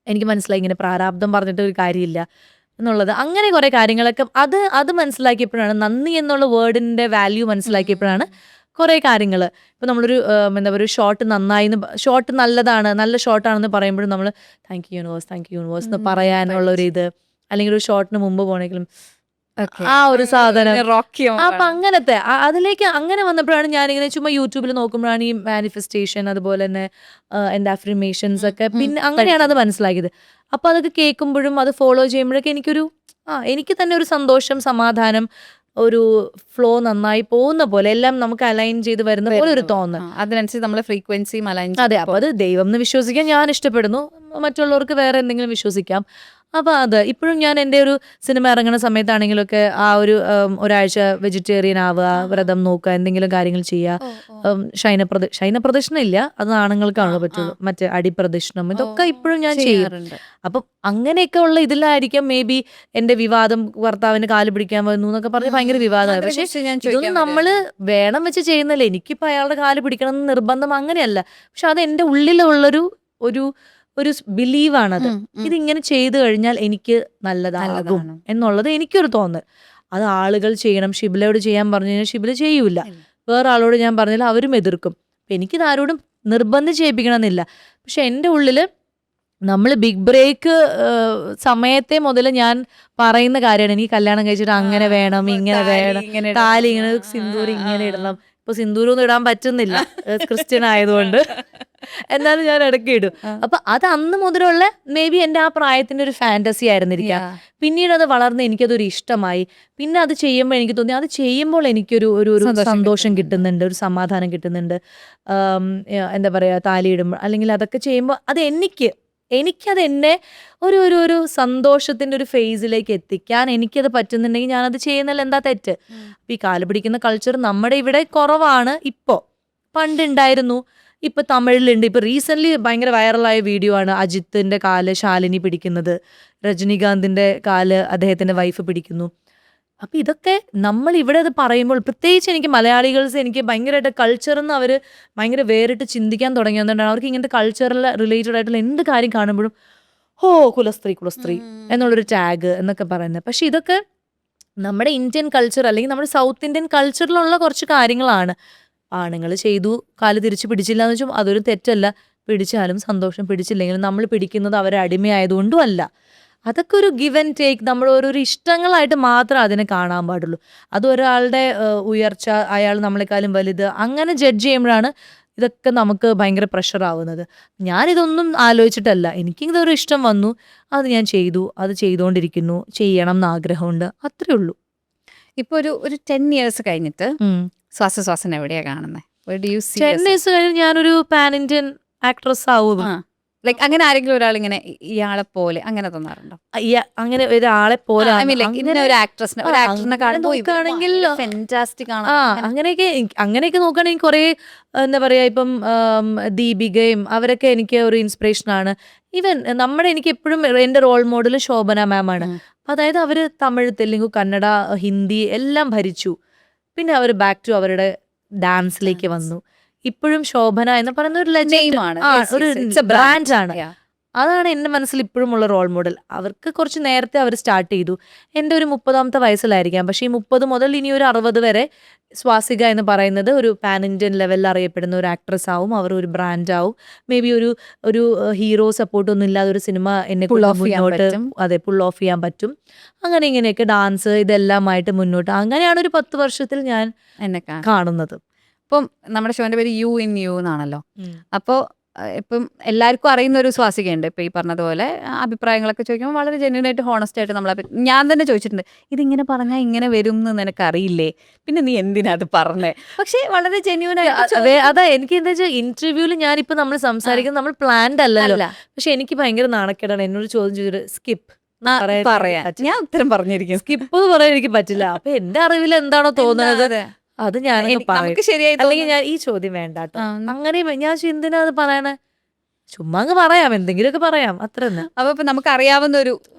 എനിക്ക് മനസ്സിലായി ഇങ്ങനെ പ്രാരാബ്ധം പറഞ്ഞിട്ട് ഒരു കാര്യമില്ല എന്നുള്ളത്. അങ്ങനെ കുറേ കാര്യങ്ങളൊക്കെ അത് മനസ്സിലാക്കിയപ്പോഴാണ്, നന്ദി എന്നുള്ള വേർഡിൻ്റെ വാല്യൂ മനസ്സിലാക്കിയപ്പോഴാണ് കുറേ കാര്യങ്ങൾ. ഇപ്പം നമ്മളൊരു എന്താ പറയുക, ഷോട്ട് നല്ലതാണ്, നല്ല ഷോട്ടാണെന്ന് പറയുമ്പോഴും നമ്മൾ താങ്ക് യു യൂണിവേഴ്സ് എന്ന് പറയാനുള്ളൊരു ഇത്, അല്ലെങ്കിൽ ഒരു ഷോട്ടിന് മുമ്പ് പോകണമെങ്കിലും ആ ഒരു സാധനം, അപ്പൊ അങ്ങനത്തെ അതിലേക്ക് അങ്ങനെ വന്നപ്പോഴാണ് ഞാനിങ്ങനെ ചുമ്മാ യൂട്യൂബിൽ നോക്കുമ്പോഴാണ് ഈ മാനിഫെസ്റ്റേഷൻ, അതുപോലെ തന്നെ എൻ്റെ അഫർമേഷൻസ് ഒക്കെ, പിന്നെ അങ്ങനെയാണ് അത് മനസ്സിലാക്കിയത്. അപ്പൊ അതൊക്കെ കേൾക്കുമ്പോഴും അത് ഫോളോ ചെയ്യുമ്പോഴൊക്കെ എനിക്ക് തന്നെ ഒരു സന്തോഷം, സമാധാനം, ഒരു ഫ്ലോ നന്നായി പോകുന്ന പോലെ, എല്ലാം നമുക്ക് അലൈൻ ചെയ്ത് വരുന്ന പോലെ ഒരു തോന്നൽ. അതിനനുസരിച്ച് നമ്മളെ ഫ്രീക്വൻസി അലൈൻ. അതെ, അപ്പൊ അത് ദൈവം എന്ന് വിശ്വസിക്കാൻ ഞാൻ ഇഷ്ടപ്പെടുന്നു, മറ്റുള്ളവർക്ക് വേറെ എന്തെങ്കിലും വിശ്വസിക്കാം. അപ്പൊ ഇപ്പോഴും ഞാൻ എൻ്റെ ഒരു സിനിമ ഇറങ്ങുന്ന സമയത്താണെങ്കിലൊക്കെ ആ ഒരു ഒരാഴ്ച വെജിറ്റേറിയൻ ആവുക, വ്രതം നോക്കുക, എന്തെങ്കിലും കാര്യങ്ങൾ ചെയ്യുക. ശയനപ്രദക്ഷിണം ഇല്ല, അത് ആണുങ്ങൾക്കാണല്ലോ പറ്റുള്ളൂ. മറ്റേ അടിപ്രദക്ഷിണം, ഇതൊക്കെ ഇപ്പോഴും ഞാൻ ചെയ്യാറുണ്ട്. അപ്പം അങ്ങനെയൊക്കെ ഉള്ള ഇതിലായിരിക്കും മേ ബി എൻ്റെ വിവാദം, ഭർത്താവിന് കാല് പിടിക്കാൻ വന്നു എന്നൊക്കെ പറഞ്ഞ് ഭയങ്കര വിവാദമായി. പക്ഷെ ഇതൊന്നും നമ്മള് വേണം വെച്ച് ചെയ്യുന്നില്ല. എനിക്കിപ്പോൾ അയാളുടെ കാല് പിടിക്കണം എന്ന് നിർബന്ധം അങ്ങനെയല്ല. പക്ഷെ അത് എൻ്റെ ഉള്ളിലുള്ളൊരു ഒരു ബിലീവാണത്. ഇതിങ്ങനെ ചെയ്തു കഴിഞ്ഞാൽ എനിക്ക് നല്ലതാകും എന്നുള്ളത് എനിക്കൊരു തോന്നൽ. അത് ആളുകൾ ചെയ്യണം. ഷിബിലയോട് ചെയ്യാൻ പറഞ്ഞു കഴിഞ്ഞാൽ ഷിബില ചെയ്യൂല. വേറെ ആളോട് ഞാൻ പറഞ്ഞാൽ അവരും എതിർക്കും. എനിക്കിത് ആരോടും നിർബന്ധം ചെയ്യിപ്പിക്കണമെന്നില്ല. പക്ഷെ എൻ്റെ ഉള്ളിൽ നമ്മൾ ബിഗ് ബ്രേക്ക് സമയത്തെ മുതൽ ഞാൻ പറയുന്ന കാര്യമാണ്, എനിക്ക് കല്യാണം കഴിച്ചിട്ട് അങ്ങനെ വേണം, ഇങ്ങനെ വേണം, താലി ഇങ്ങനെ, സിന്ദൂരം ഇങ്ങനെ ഇടണം. ഇപ്പൊ സിന്ദൂരൊന്നും ഇടാൻ പറ്റുന്നില്ല ക്രിസ്ത്യൻ ആയതുകൊണ്ട്, എന്നാലും ഞാൻ ഇടയ്ക്ക് ഇടും. അപ്പൊ അത് അന്ന് മുതലുള്ള മേ ബി എൻ്റെ ആ പ്രായത്തിന്റെ ഒരു ഫാന്റസി ആയിരുന്നിരിക്കാം. പിന്നീട് അത് വളർന്ന് എനിക്കതൊരു ഇഷ്ടമായി. പിന്നെ അത് ചെയ്യുമ്പോൾ എനിക്ക് തോന്നി, അത് ചെയ്യുമ്പോൾ എനിക്കൊരു ഒരു സന്തോഷം കിട്ടുന്നുണ്ട്, ഒരു സമാധാനം കിട്ടുന്നുണ്ട്. എന്താ പറയാ, താലി ഇടുമ്പോൾ അല്ലെങ്കിൽ അതൊക്കെ ചെയ്യുമ്പോൾ അത് എനിക്കത് എന്നെ ഒരു സന്തോഷത്തിന്റെ ഒരു ഫേസിലേക്ക് എത്തിക്കാൻ എനിക്കത് പറ്റുന്നുണ്ടെങ്കിൽ ഞാനത് ചെയ്യുന്നതിൽ എന്താ തെറ്റ്? അപ്പൊ ഈ കാല് പിടിക്കുന്ന കൾച്ചർ നമ്മുടെ ഇവിടെ കുറവാണ്. പണ്ടുണ്ടായിരുന്നു, ഇപ്പൊ തമിഴിലുണ്ട്. ഇപ്പൊ റീസെന്റ് ഭയങ്കര വൈറലായ വീഡിയോ ആണ് അജിത്തിന്റെ കാല് ശാലിനി പിടിക്കുന്നത്, രജനീകാന്തിന്റെ കാല് അദ്ദേഹത്തിന്റെ വൈഫ് പിടിക്കുന്നു. അപ്പൊ ഇതൊക്കെ നമ്മൾ ഇവിടെ അത് പറയുമ്പോൾ, പ്രത്യേകിച്ച് എനിക്ക് മലയാളികൾസ്, എനിക്ക് ഭയങ്കരമായിട്ട് കൾച്ചർ എന്ന് അവർ ഭയങ്കര വേറിട്ട് ചിന്തിക്കാൻ തുടങ്ങിയതുകൊണ്ടാണ് അവർക്ക് ഇങ്ങനത്തെ കൾച്ചറിൽ റിലേറ്റഡ് ആയിട്ടുള്ള എന്ത് കാര്യം കാണുമ്പോഴും കുലസ്ത്രീ എന്നുള്ളൊരു ടാഗ് എന്നൊക്കെ പറയുന്നത്. പക്ഷെ ഇതൊക്കെ നമ്മുടെ ഇന്ത്യൻ കൾച്ചർ അല്ലെങ്കിൽ നമ്മുടെ സൗത്ത് ഇന്ത്യൻ കൾച്ചറിലുള്ള കുറച്ച് കാര്യങ്ങളാണ്. ആണുങ്ങൾ ചെയ്തു, കാല് തിരിച്ച് പിടിച്ചില്ല എന്ന് വെച്ചാൽ അതൊരു തെറ്റല്ല. പിടിച്ചാലും സന്തോഷം, പിടിച്ചില്ലെങ്കിലും നമ്മൾ പിടിക്കുന്നത് അവരെ അടിമയായതുകൊണ്ടും അല്ല. അതൊക്കെ ഒരു ഗിവ് ആൻഡ് ടേക്ക്, നമ്മൾ ഓരോരോ ഇഷ്ടങ്ങളായിട്ട് മാത്രം അതിനെ കാണാൻ പാടുള്ളൂ. അത് ഒരാളുടെ ഉയർച്ച, അയാൾ നമ്മളെക്കാളും വലുത്, അങ്ങനെ ജഡ്ജ് ചെയ്യുമ്പോഴാണ് ഇതൊക്കെ നമുക്ക് ഭയങ്കര പ്രഷർ ആവുന്നത്. ഞാനിതൊന്നും ആലോചിച്ചിട്ടല്ല, എനിക്കിതൊരു ഇഷ്ടം വന്നു, അത് ഞാൻ ചെയ്തു, അത് ചെയ്തുകൊണ്ടിരിക്കുന്നു, ചെയ്യണം എന്ന് ആഗ്രഹമുണ്ട്, അത്രേ ഉള്ളൂ. ഇപ്പൊ ഒരു 10 years കഴിഞ്ഞിട്ട് ശ്വാസശ്വാസം എവിടെയാ കാണുന്നത്? 10 years കഴിഞ്ഞ് ഞാനൊരു പാൻ ഇന്ത്യൻ ആക്ട്രസ് ആവും. ലൈക്ക് അങ്ങനെ ആരെങ്കിലും ഒരാൾ ഇങ്ങനെ ഇയാളെ പോലെ അങ്ങനെ തോന്നാറുണ്ടോ? അങ്ങനെ ഒരാളെ പോലെ ഐ മീൻ ലൈക്ക് ഇങ്ങനെ ഒരു ആക്ട്രസിനെ ഒരു ആക്ടറിനെ കാണുമ്പോൾ നോക്കുകയാണെങ്കിൽ ഫെന്റാസ്റ്റിക് ആണ്. അങ്ങനെയൊക്കെ നോക്കുകയാണെങ്കിൽ കുറെ എന്താ പറയാ, ഇപ്പം ദീപികയും അവരൊക്കെ എനിക്ക് ഒരു ഇൻസ്പിറേഷൻ ആണ്. ഈവൻ എനിക്ക് എപ്പോഴും എന്റെ റോൾ മോഡൽ ശോഭന മാം ആണ്. അതായത് അവര് തമിഴ്, തെലുങ്ക്, കന്നഡ, ഹിന്ദി എല്ലാം ഭരിച്ചു. പിന്നെ അവർ ബാക്ക് ടു അവരുടെ ഡാൻസിലേക്ക് വന്നു. ഇപ്പോഴും ശോഭന എന്ന് പറയുന്ന ഒരു ലെജൻഡ് ആണ്. ഒരു ബ്രാൻഡാണ്. അതാണ് എൻ്റെ മനസ്സിൽ ഇപ്പോഴും ഉള്ള റോൾ മോഡൽ. അവർക്ക് കുറച്ച് നേരത്തെ അവർ സ്റ്റാർട്ട് ചെയ്തു. എൻ്റെ ഒരു 30ാമത്തെ വയസ്സിലായിരിക്കാം. പക്ഷേ ഈ 30 മുതൽ ഇനി ഒരു 60 വരെ സ്വാസിക എന്ന് പറയുന്നത് ഒരു പാൻ ഇന്ത്യൻ ലെവലിൽ അറിയപ്പെടുന്ന ഒരു ആക്ട്രസ് ആവും. അവർ ഒരു ബ്രാൻഡ് ആവും. മേ ബി ഒരു ഹീറോ സപ്പോർട്ട് ഒന്നും ഇല്ലാതെ ഒരു സിനിമ എന്നെ മുന്നോട്ട് പുൾ ഓഫ് ചെയ്യാൻ പറ്റും. അങ്ങനെ ഇങ്ങനെയൊക്കെ ഡാൻസ് ഇതെല്ലാമായിട്ട് മുന്നോട്ട്, അങ്ങനെയാണ് ഒരു 10 വർഷത്തിൽ ഞാൻ എന്നെ കാണുന്നത്. ഇപ്പം നമ്മുടെ ഷോന്റെ പേര് യു ഇൻ യു എന്നാണല്ലോ. അപ്പോൾ ഇപ്പം എല്ലാവർക്കും അറിയുന്ന ഒരു സ്വാസികയുണ്ട്. ഇപ്പം ഈ പറഞ്ഞതുപോലെ അഭിപ്രായങ്ങളൊക്കെ ചോദിക്കുമ്പോൾ വളരെ ജെന്യൂൻ ആയിട്ട് ഹോണസ്റ്റ് ആയിട്ട് ഞാൻ തന്നെ ചോദിച്ചിട്ടുണ്ട്, ഇതിങ്ങനെ പറഞ്ഞാൽ ഇങ്ങനെ വരും എന്ന് നിനക്ക് അറിയില്ലേ, പിന്നെ നീ എന്തിനാ അത് പറഞ്ഞേ? പക്ഷെ വളരെ ജെന്യൂൻ ആയിട്ട് അതാ എനിക്ക് എന്താ വെച്ചാൽ ഇന്റർവ്യൂവിൽ ഞാനിപ്പോ നമ്മൾ സംസാരിക്കുന്നത് നമ്മൾ പ്ലാൻഡ് അല്ലല്ലോ. പക്ഷെ എനിക്ക് ഭയങ്കര നാണക്കേടാണ് എന്നോട് ചോദ്യം ചെയ്തിട്ട് സ്കിപ്പ് പറയാൻ. ഞാൻ ഉത്തരം പറഞ്ഞിരിക്കും. സ്കിപ്പ് പറയാൻ എനിക്ക് പറ്റില്ല. അപ്പൊ എന്റെ അറിവിൽ എന്താണോ തോന്നുന്നത് അത് ഞാൻ പറയും. അല്ലെങ്കിൽ ഞാൻ ഈ ചോദ്യം വേണ്ട കേട്ടോ, അങ്ങനെ ഞാൻ എന്തിനാ അത് പറയണേ, ചുമ്മാ അങ്ങ് പറയാം, എന്തെങ്കിലുമൊക്കെ പറയാം, അത്ര തന്നെ. അപ്പോൾ ഇപ്പം നമുക്ക് അറിയാവുന്ന ഒരു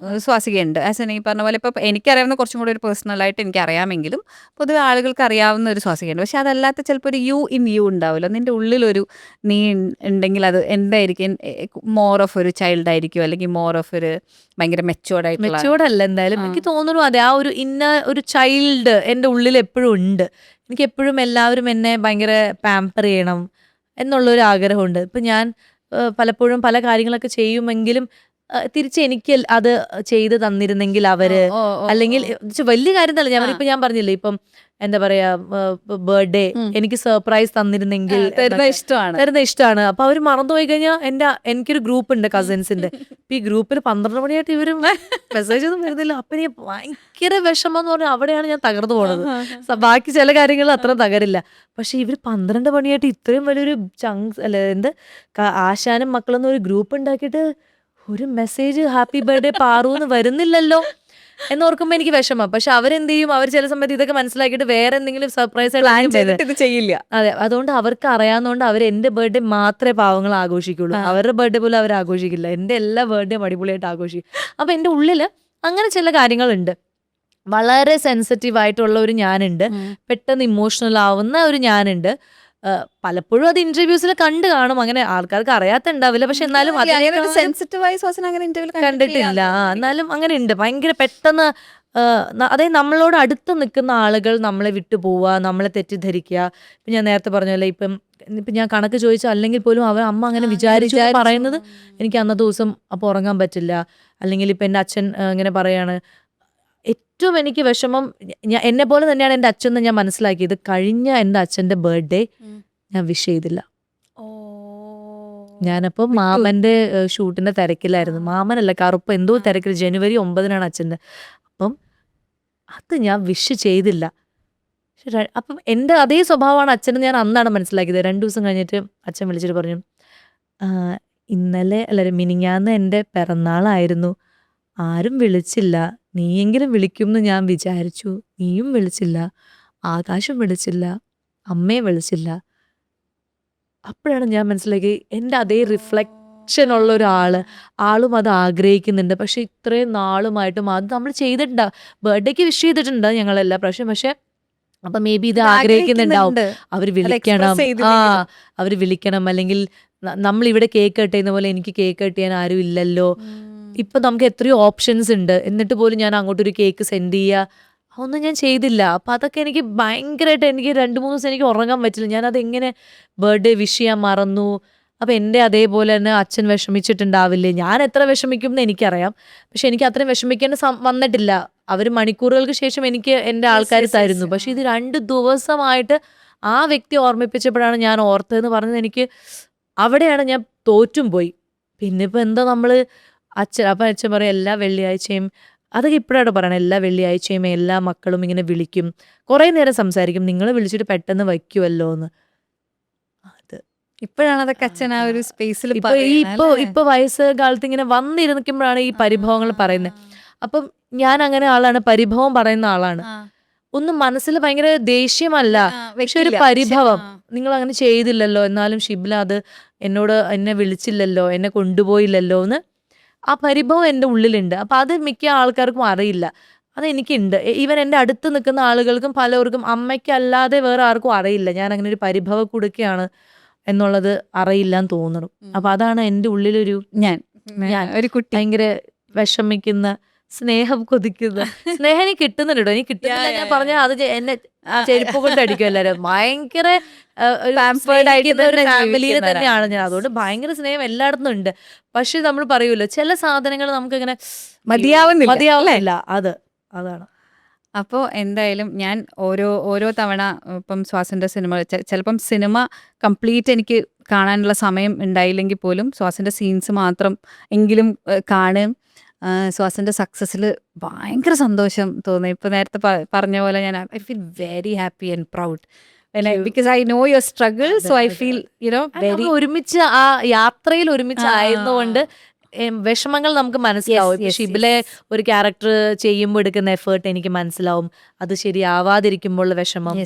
സ്വാസികയുണ്ട്. ആസ് എൻ ഈ പറഞ്ഞ പോലെ ഇപ്പം എനിക്കറിയാവുന്ന കുറച്ചും കൂടി ഒരു പേഴ്സണലായിട്ട് എനിക്ക് അറിയാമെങ്കിലും പൊതുവെ ആളുകൾക്ക് അറിയാവുന്ന ഒരു സ്വാസികയുണ്ട്. പക്ഷെ അതല്ലാത്ത ചിലപ്പോൾ ഒരു യു ഇൻ യു ഉണ്ടാവുമല്ലോ. നിൻ്റെ ഉള്ളിലൊരു നീ ഉണ്ടെങ്കിൽ അത് എന്തായിരിക്കും? മോർ ഓഫ് ഒരു ചൈൽഡ് ആയിരിക്കും, അല്ലെങ്കിൽ മോർ ഓഫ് ഒരു ഭയങ്കര മെച്ചോർഡല്ല എന്തായാലും എനിക്ക് തോന്നുന്നു. അതെ, ആ ഒരു ഒരു ചൈൽഡ് എൻ്റെ ഉള്ളിൽ എപ്പോഴും ഉണ്ട്. എനിക്ക് എപ്പോഴും എല്ലാവരും എന്നെ ഭയങ്കര പാമ്പർ ചെയ്യണം എന്നുള്ളൊരു ആഗ്രഹമുണ്ട്. ഇപ്പം ഞാൻ പലപ്പോഴും പല കാര്യങ്ങളൊക്കെ ചെയ്യുമെങ്കിലും തിരിച്ച് എനിക്ക് അത് ചെയ്ത് തന്നിരുന്നെങ്കിൽ അവര്, അല്ലെങ്കിൽ വലിയ കാര്യം തന്നെ ഞാൻ പറഞ്ഞില്ലേ, ഇപ്പം എന്താ പറയാ, ബർത്ത്ഡേ എനിക്ക് സർപ്രൈസ് തന്നിരുന്നെങ്കിൽ തരുന്ന ഇഷ്ടമാണ്. അപ്പൊ അവര് മറന്നുപോയി കഴിഞ്ഞാൽ എനിക്കൊരു ഗ്രൂപ്പ് ഉണ്ട് കസിൻസിന്റെ. ഈ ഗ്രൂപ്പിൽ 12 മണിയായിട്ട് ഇവരും മെസ്സേജ് ഒന്നും വരുന്നില്ല. അപ്പൊ എനിക്ക് ഭയങ്കര വിഷമം എന്ന് പറഞ്ഞാൽ അവിടെയാണ് ഞാൻ തകർന്നു പോണത്. ബാക്കി ചില കാര്യങ്ങൾ അത്ര തകരില്ല. പക്ഷെ ഇവര് 12 മണിയായിട്ട് ഇത്രയും വലിയൊരു ആശാനും മക്കളൊന്നും ഒരു ഗ്രൂപ്പ് ഉണ്ടാക്കിയിട്ട് ഒരു മെസ്സേജ് ഹാപ്പി ബർത്ത്ഡേ പാറൂന്ന് വരുന്നില്ലല്ലോ എന്നോർക്കുമ്പോ എനിക്ക് വിഷമം. പക്ഷെ അവരെന്ത് ചെയ്യും, അവർ ചില സമയത്ത് ഇതൊക്കെ മനസ്സിലാക്കിയിട്ട് വേറെ എന്തെങ്കിലും സർപ്രൈസ് ഇത് ചെയ്യില്ല. അതെ, അതുകൊണ്ട് അവർക്ക് അറിയാവുന്നതുകൊണ്ട് അവർ എന്റെ ബർത്ത്ഡേ മാത്രമേ പാവങ്ങൾ ആഘോഷിക്കുള്ളൂ. അവരുടെ ബർത്ത്ഡേ പോലും അവർ ആഘോഷിക്കില്ല. എന്റെ എല്ലാ ബർത്ത്ഡേയും അടിപൊളിയായിട്ട് ആഘോഷിക്കും. അപ്പൊ എന്റെ ഉള്ളില് അങ്ങനെ ചില കാര്യങ്ങളുണ്ട്. വളരെ സെൻസിറ്റീവ് ആയിട്ടുള്ള ഒരു ഞാനുണ്ട്, പെട്ടെന്ന് ഇമോഷണൽ ആവുന്ന ഒരു ഞാനുണ്ട്. പലപ്പോഴും അത് ഇന്റർവ്യൂസിൽ കണ്ടു കാണും, അങ്ങനെ ആൾക്കാർക്ക് അറിയാത്തുണ്ടാവില്ല. പക്ഷെ എന്നാലും കണ്ടിട്ടില്ല. എന്നാലും അങ്ങനെ ഉണ്ട്, ഭയങ്കര പെട്ടെന്ന്. അതായത് നമ്മളോട് അടുത്ത് നിൽക്കുന്ന ആളുകൾ നമ്മളെ വിട്ടു പോവുക, നമ്മളെ തെറ്റിദ്ധരിക്കുക. ഇപ്പം ഞാൻ നേരത്തെ പറഞ്ഞല്ലേ, ഇപ്പം ഞാൻ കണക്ക് ചോദിച്ചാൽ അല്ലെങ്കിൽ പോലും അമ്മ അങ്ങനെ വിചാരിച്ചു പറയുന്നത് എനിക്ക് അന്നത്തെ ദിവസം അപ്പോൾ ഉറങ്ങാൻ പറ്റില്ല. അല്ലെങ്കിൽ ഇപ്പം എൻ്റെ അച്ഛൻ ഇങ്ങനെ പറയാണ്. ഏറ്റവും എനിക്ക് വിഷമം, എന്നെ പോലെ തന്നെയാണ് എൻ്റെ അച്ഛൻ എന്ന് ഞാൻ മനസ്സിലാക്കിയത്. കഴിഞ്ഞ എൻ്റെ അച്ഛൻ്റെ ബർത്ത്ഡേ ഞാൻ വിഷ് ചെയ്തില്ല. ഞാനപ്പോൾ മാമൻ്റെ ഷൂട്ടിൻ്റെ തിരക്കിലായിരുന്നു. മാമനല്ല, കറുപ്പ് എന്തോ തിരക്കിൽ. ജനുവരി 9 അച്ഛൻ്റെ. അപ്പം അത് ഞാൻ വിഷ് ചെയ്തില്ല. അപ്പം എൻ്റെ അതേ സ്വഭാവമാണ് അച്ഛന് ഞാൻ അന്നാണ് മനസ്സിലാക്കിയത്. 2 ദിവസം കഴിഞ്ഞിട്ട് അച്ഛൻ വിളിച്ചിട്ട് പറഞ്ഞു, ഇന്നലെ മിനിഞ്ഞാന്ന് എൻ്റെ പിറന്നാളായിരുന്നു, ആരും വിളിച്ചില്ല, നീയെങ്കിലും വിളിക്കുമെന്ന് ഞാൻ വിചാരിച്ചു, നീയും വിളിച്ചില്ല, ആകാശം വിളിച്ചില്ല, അമ്മയെ വിളിച്ചില്ല. അപ്പോഴാണ് ഞാൻ മനസ്സിലാക്കി എൻ്റെ അതേ റിഫ്ലക്ഷൻ ഉള്ള ആളും അത് ആഗ്രഹിക്കുന്നുണ്ട്. പക്ഷെ ഇത്രയും നാളുമായിട്ടും അത് നമ്മൾ ചെയ്തിട്ടുണ്ടാ, ബർത്ത്ഡേക്ക് വിഷ് ചെയ്തിട്ടുണ്ട് ഞങ്ങൾ എല്ലാ പ്രാവശ്യം. പക്ഷെ അപ്പൊ മേ ബി ഇത് ആഗ്രഹിക്കുന്നുണ്ടാവും, അവര് വിളിക്കണം, അല്ലെങ്കിൽ നമ്മൾ ഇവിടെ കേക്ക് കട്ട് ചെയ്യുന്ന പോലെ എനിക്ക് കേക്ക് കട്ട് ചെയ്യാൻ ആരും ഇല്ലല്ലോ. ഇപ്പൊ നമുക്ക് എത്രയോ ഓപ്ഷൻസ് ഉണ്ട്, എന്നിട്ട് പോലും ഞാൻ അങ്ങോട്ടൊരു കേക്ക് സെൻഡ് ചെയ്യുക, ഒന്നും ഞാൻ ചെയ്തില്ല. അപ്പൊ അതൊക്കെ എനിക്ക് ഭയങ്കരമായിട്ട്, എനിക്ക് 2-3 ദിവസം എനിക്ക് ഉറങ്ങാൻ പറ്റില്ല. ഞാനത് എങ്ങനെ ബർത്ത്ഡേ വിഷ് ചെയ്യാൻ മറന്നു. അപ്പൊ എൻ്റെ അതേപോലെ തന്നെ അച്ഛൻ വിഷമിച്ചിട്ടുണ്ടാവില്ലേ, ഞാൻ എത്ര വിഷമിക്കും എന്ന് എനിക്കറിയാം. പക്ഷെ എനിക്ക് അത്രയും വിഷമിക്കേണ്ട വന്നിട്ടില്ല. അവർ മണിക്കൂറുകൾക്ക് ശേഷം എനിക്ക് എൻ്റെ ആൾക്കാർ തരുന്നു. പക്ഷെ ഇത് 2 ദിവസമായിട്ട് ആ വ്യക്തി ഓർമ്മിപ്പിച്ചപ്പോഴാണ് ഞാൻ ഓർത്തതെന്ന് പറഞ്ഞത്. എനിക്ക് അവിടെയാണ് ഞാൻ തോറ്റും പോയി. പിന്നെ ഇപ്പൊ എന്താ നമ്മള് അപ്പം അച്ഛൻ പറയും എല്ലാ വെള്ളിയാഴ്ചയും, അതൊക്കെ ഇപ്പോഴാണ് പറയണം, എല്ലാ വെള്ളിയാഴ്ചയും എല്ലാ മക്കളും ഇങ്ങനെ വിളിക്കും, കുറേ നേരം സംസാരിക്കും, നിങ്ങൾ വിളിച്ചിട്ട് പെട്ടെന്ന് വയ്ക്കുമല്ലോ എന്ന്. ഇപ്പോഴാണ് അതൊക്കെ അച്ഛൻ ആ ഒരു സ്പേസിൽ ഇപ്പൊ വയസ്സ് കാലത്ത് ഇങ്ങനെ വന്നിരിക്കുമ്പോഴാണ് ഈ പരിഭവങ്ങൾ പറയുന്നത്. അപ്പം ഞാൻ അങ്ങനെ ആളാണ്, പരിഭവം പറയുന്ന ആളാണ്. ഒന്നും മനസ്സിൽ ഭയങ്കര ദേഷ്യമല്ല, പക്ഷെ ഒരു പരിഭവം. നിങ്ങൾ അങ്ങനെ ചെയ്തില്ലല്ലോ, എന്നാലും ഷിബ്ല അത് എന്നെ വിളിച്ചില്ലല്ലോ, എന്നെ കൊണ്ടുപോയില്ലല്ലോ എന്ന് ആ പരിഭവം എൻ്റെ ഉള്ളിലുണ്ട്. അപ്പൊ അത് മിക്ക ആൾക്കാർക്കും അറിയില്ല, അതെനിക്കുണ്ട്. ഈവൻ എൻ്റെ അടുത്ത് നിൽക്കുന്ന ആളുകൾക്കും പലർക്കും, അമ്മയ്ക്കല്ലാതെ വേറെ ആർക്കും അറിയില്ല ഞാൻ അങ്ങനെ ഒരു പരിഭവ കൊടുക്കുകയാണ് എന്നുള്ളത് അറിയില്ല എന്ന് തോന്നുന്നു. അപ്പൊ അതാണ് എൻ്റെ ഉള്ളിലൊരു ഞാൻ ഒരു കുട്ടി ഭയങ്കര വിഷമിക്കുന്ന, സ്നേഹം കൊതിക്കുന്ന സ്നേഹം എനിക്ക് കിട്ടുന്നുണ്ട് കേട്ടോ. എനിക്ക് കിട്ടുന്നില്ല ഞാൻ പറഞ്ഞാൽ അത് എന്നെ ചെരുപ്പ് കൊണ്ട് അടിക്കും എല്ലാവരും. ഭയങ്കര ഫാമിലിയിൽ തന്നെയാണ് ഞാൻ, അതുകൊണ്ട് ഭയങ്കര സ്നേഹം എല്ലായിടത്തും ഉണ്ട്. പക്ഷെ നമ്മൾ പറയൂല്ലോ ചില സാധനങ്ങൾ നമുക്ക് ഇങ്ങനെ മതിയാവുന്നില്ല. അതാണ്. അപ്പോൾ എന്തായാലും ഞാൻ ഓരോ തവണ ഇപ്പം സ്വാസിൻ്റെ സിനിമ ചിലപ്പം സിനിമ കംപ്ലീറ്റ് എനിക്ക് കാണാനുള്ള സമയം ഉണ്ടായില്ലെങ്കിൽ പോലും സ്വാസിൻ്റെ സീൻസ് മാത്രം എങ്കിലും കാണും. സ്വാസിൻ്റെ സക്സസ്സിൽ ഭയങ്കര സന്തോഷം തോന്നി. ഇപ്പോൾ നേരത്തെ പറഞ്ഞ പോലെ ഞാൻ I feel very happy and proud because I know your struggle. So I feel very ഒരുമിച്ച് ആ യാത്രയിൽ ഒരുമിച്ച് ആയതുകൊണ്ട് വിഷമങ്ങൾ നമുക്ക് മനസ്സിലാവും. ഷിബിലെ ഒരു ക്യാരക്ടർ ചെയ്യുമ്പോൾ എടുക്കുന്ന എഫേർട്ട് എനിക്ക് മനസ്സിലാവും, അത് ശരിയാവാതിരിക്കുമ്പോൾ വിഷമം.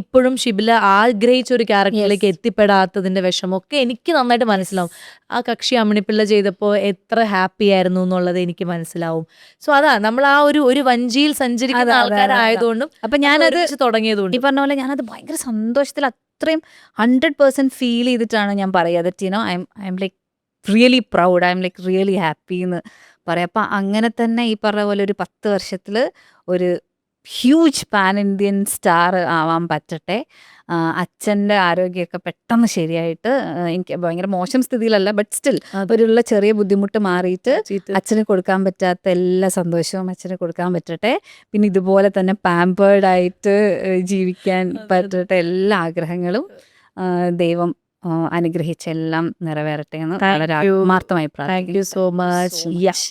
ഇപ്പോഴും ഷിബില ആഗ്രഹിച്ച ഒരു ക്യാരക്ടറിലേക്ക് എത്തിപ്പെടാത്തതിന്റെ വിഷമം ഒക്കെ എനിക്ക് നന്നായിട്ട് മനസ്സിലാവും. ആ കക്ഷി അമ്മിണിപ്പിള്ള ചെയ്തപ്പോൾ എത്ര ഹാപ്പി ആയിരുന്നു എന്നുള്ളത് എനിക്ക് മനസ്സിലാവും. സോ അതാ നമ്മൾ ആ ഒരു വഞ്ചിയിൽ സഞ്ചരിക്കുന്ന ആൾക്കാരായതുകൊണ്ടും അപ്പൊ ഞാനത് തുടങ്ങിയതുകൊണ്ട് ഈ പറഞ്ഞ പോലെ ഞാനത് ഭയങ്കര സന്തോഷത്തിൽ അത്രയും 100% ഫീൽ ചെയ്തിട്ടാണ് ഞാൻ പറയാ. I M like really proud, I M like really happy എന്ന് പറയാം. അപ്പം അങ്ങനെ തന്നെ ഈ പറഞ്ഞ പോലെ ഒരു 10 വർഷത്തിൽ ഒരു ഹ്യൂജ് പാൻ ഇന്ത്യൻ സ്റ്റാർ ആവാൻ പറ്റട്ടെ. അച്ഛൻ്റെ ആരോഗ്യമൊക്കെ പെട്ടെന്ന് ശരിയായിട്ട്, എനിക്ക് ഭയങ്കര മോശം സ്ഥിതിയിലല്ല, ബട്ട് സ്റ്റിൽ ഒരുള്ള ചെറിയ ബുദ്ധിമുട്ട് മാറിയിട്ട് അച്ഛന് കൊടുക്കാൻ പറ്റാത്ത എല്ലാ സന്തോഷവും അച്ഛന് കൊടുക്കാൻ പറ്റട്ടെ. പിന്നെ ഇതുപോലെ തന്നെ പാമ്പേർഡായിട്ട് ജീവിക്കാൻ പറ്റട്ടെ. എല്ലാ ആഗ്രഹങ്ങളും ദൈവം അനുഗ്രഹിച്ചെല്ലാം നിറവേറട്ടെ എന്ന് വളരെ ആത്മാർത്ഥമായി പ്രാർത്ഥിക്കുന്നു. Thank you so much. Yes.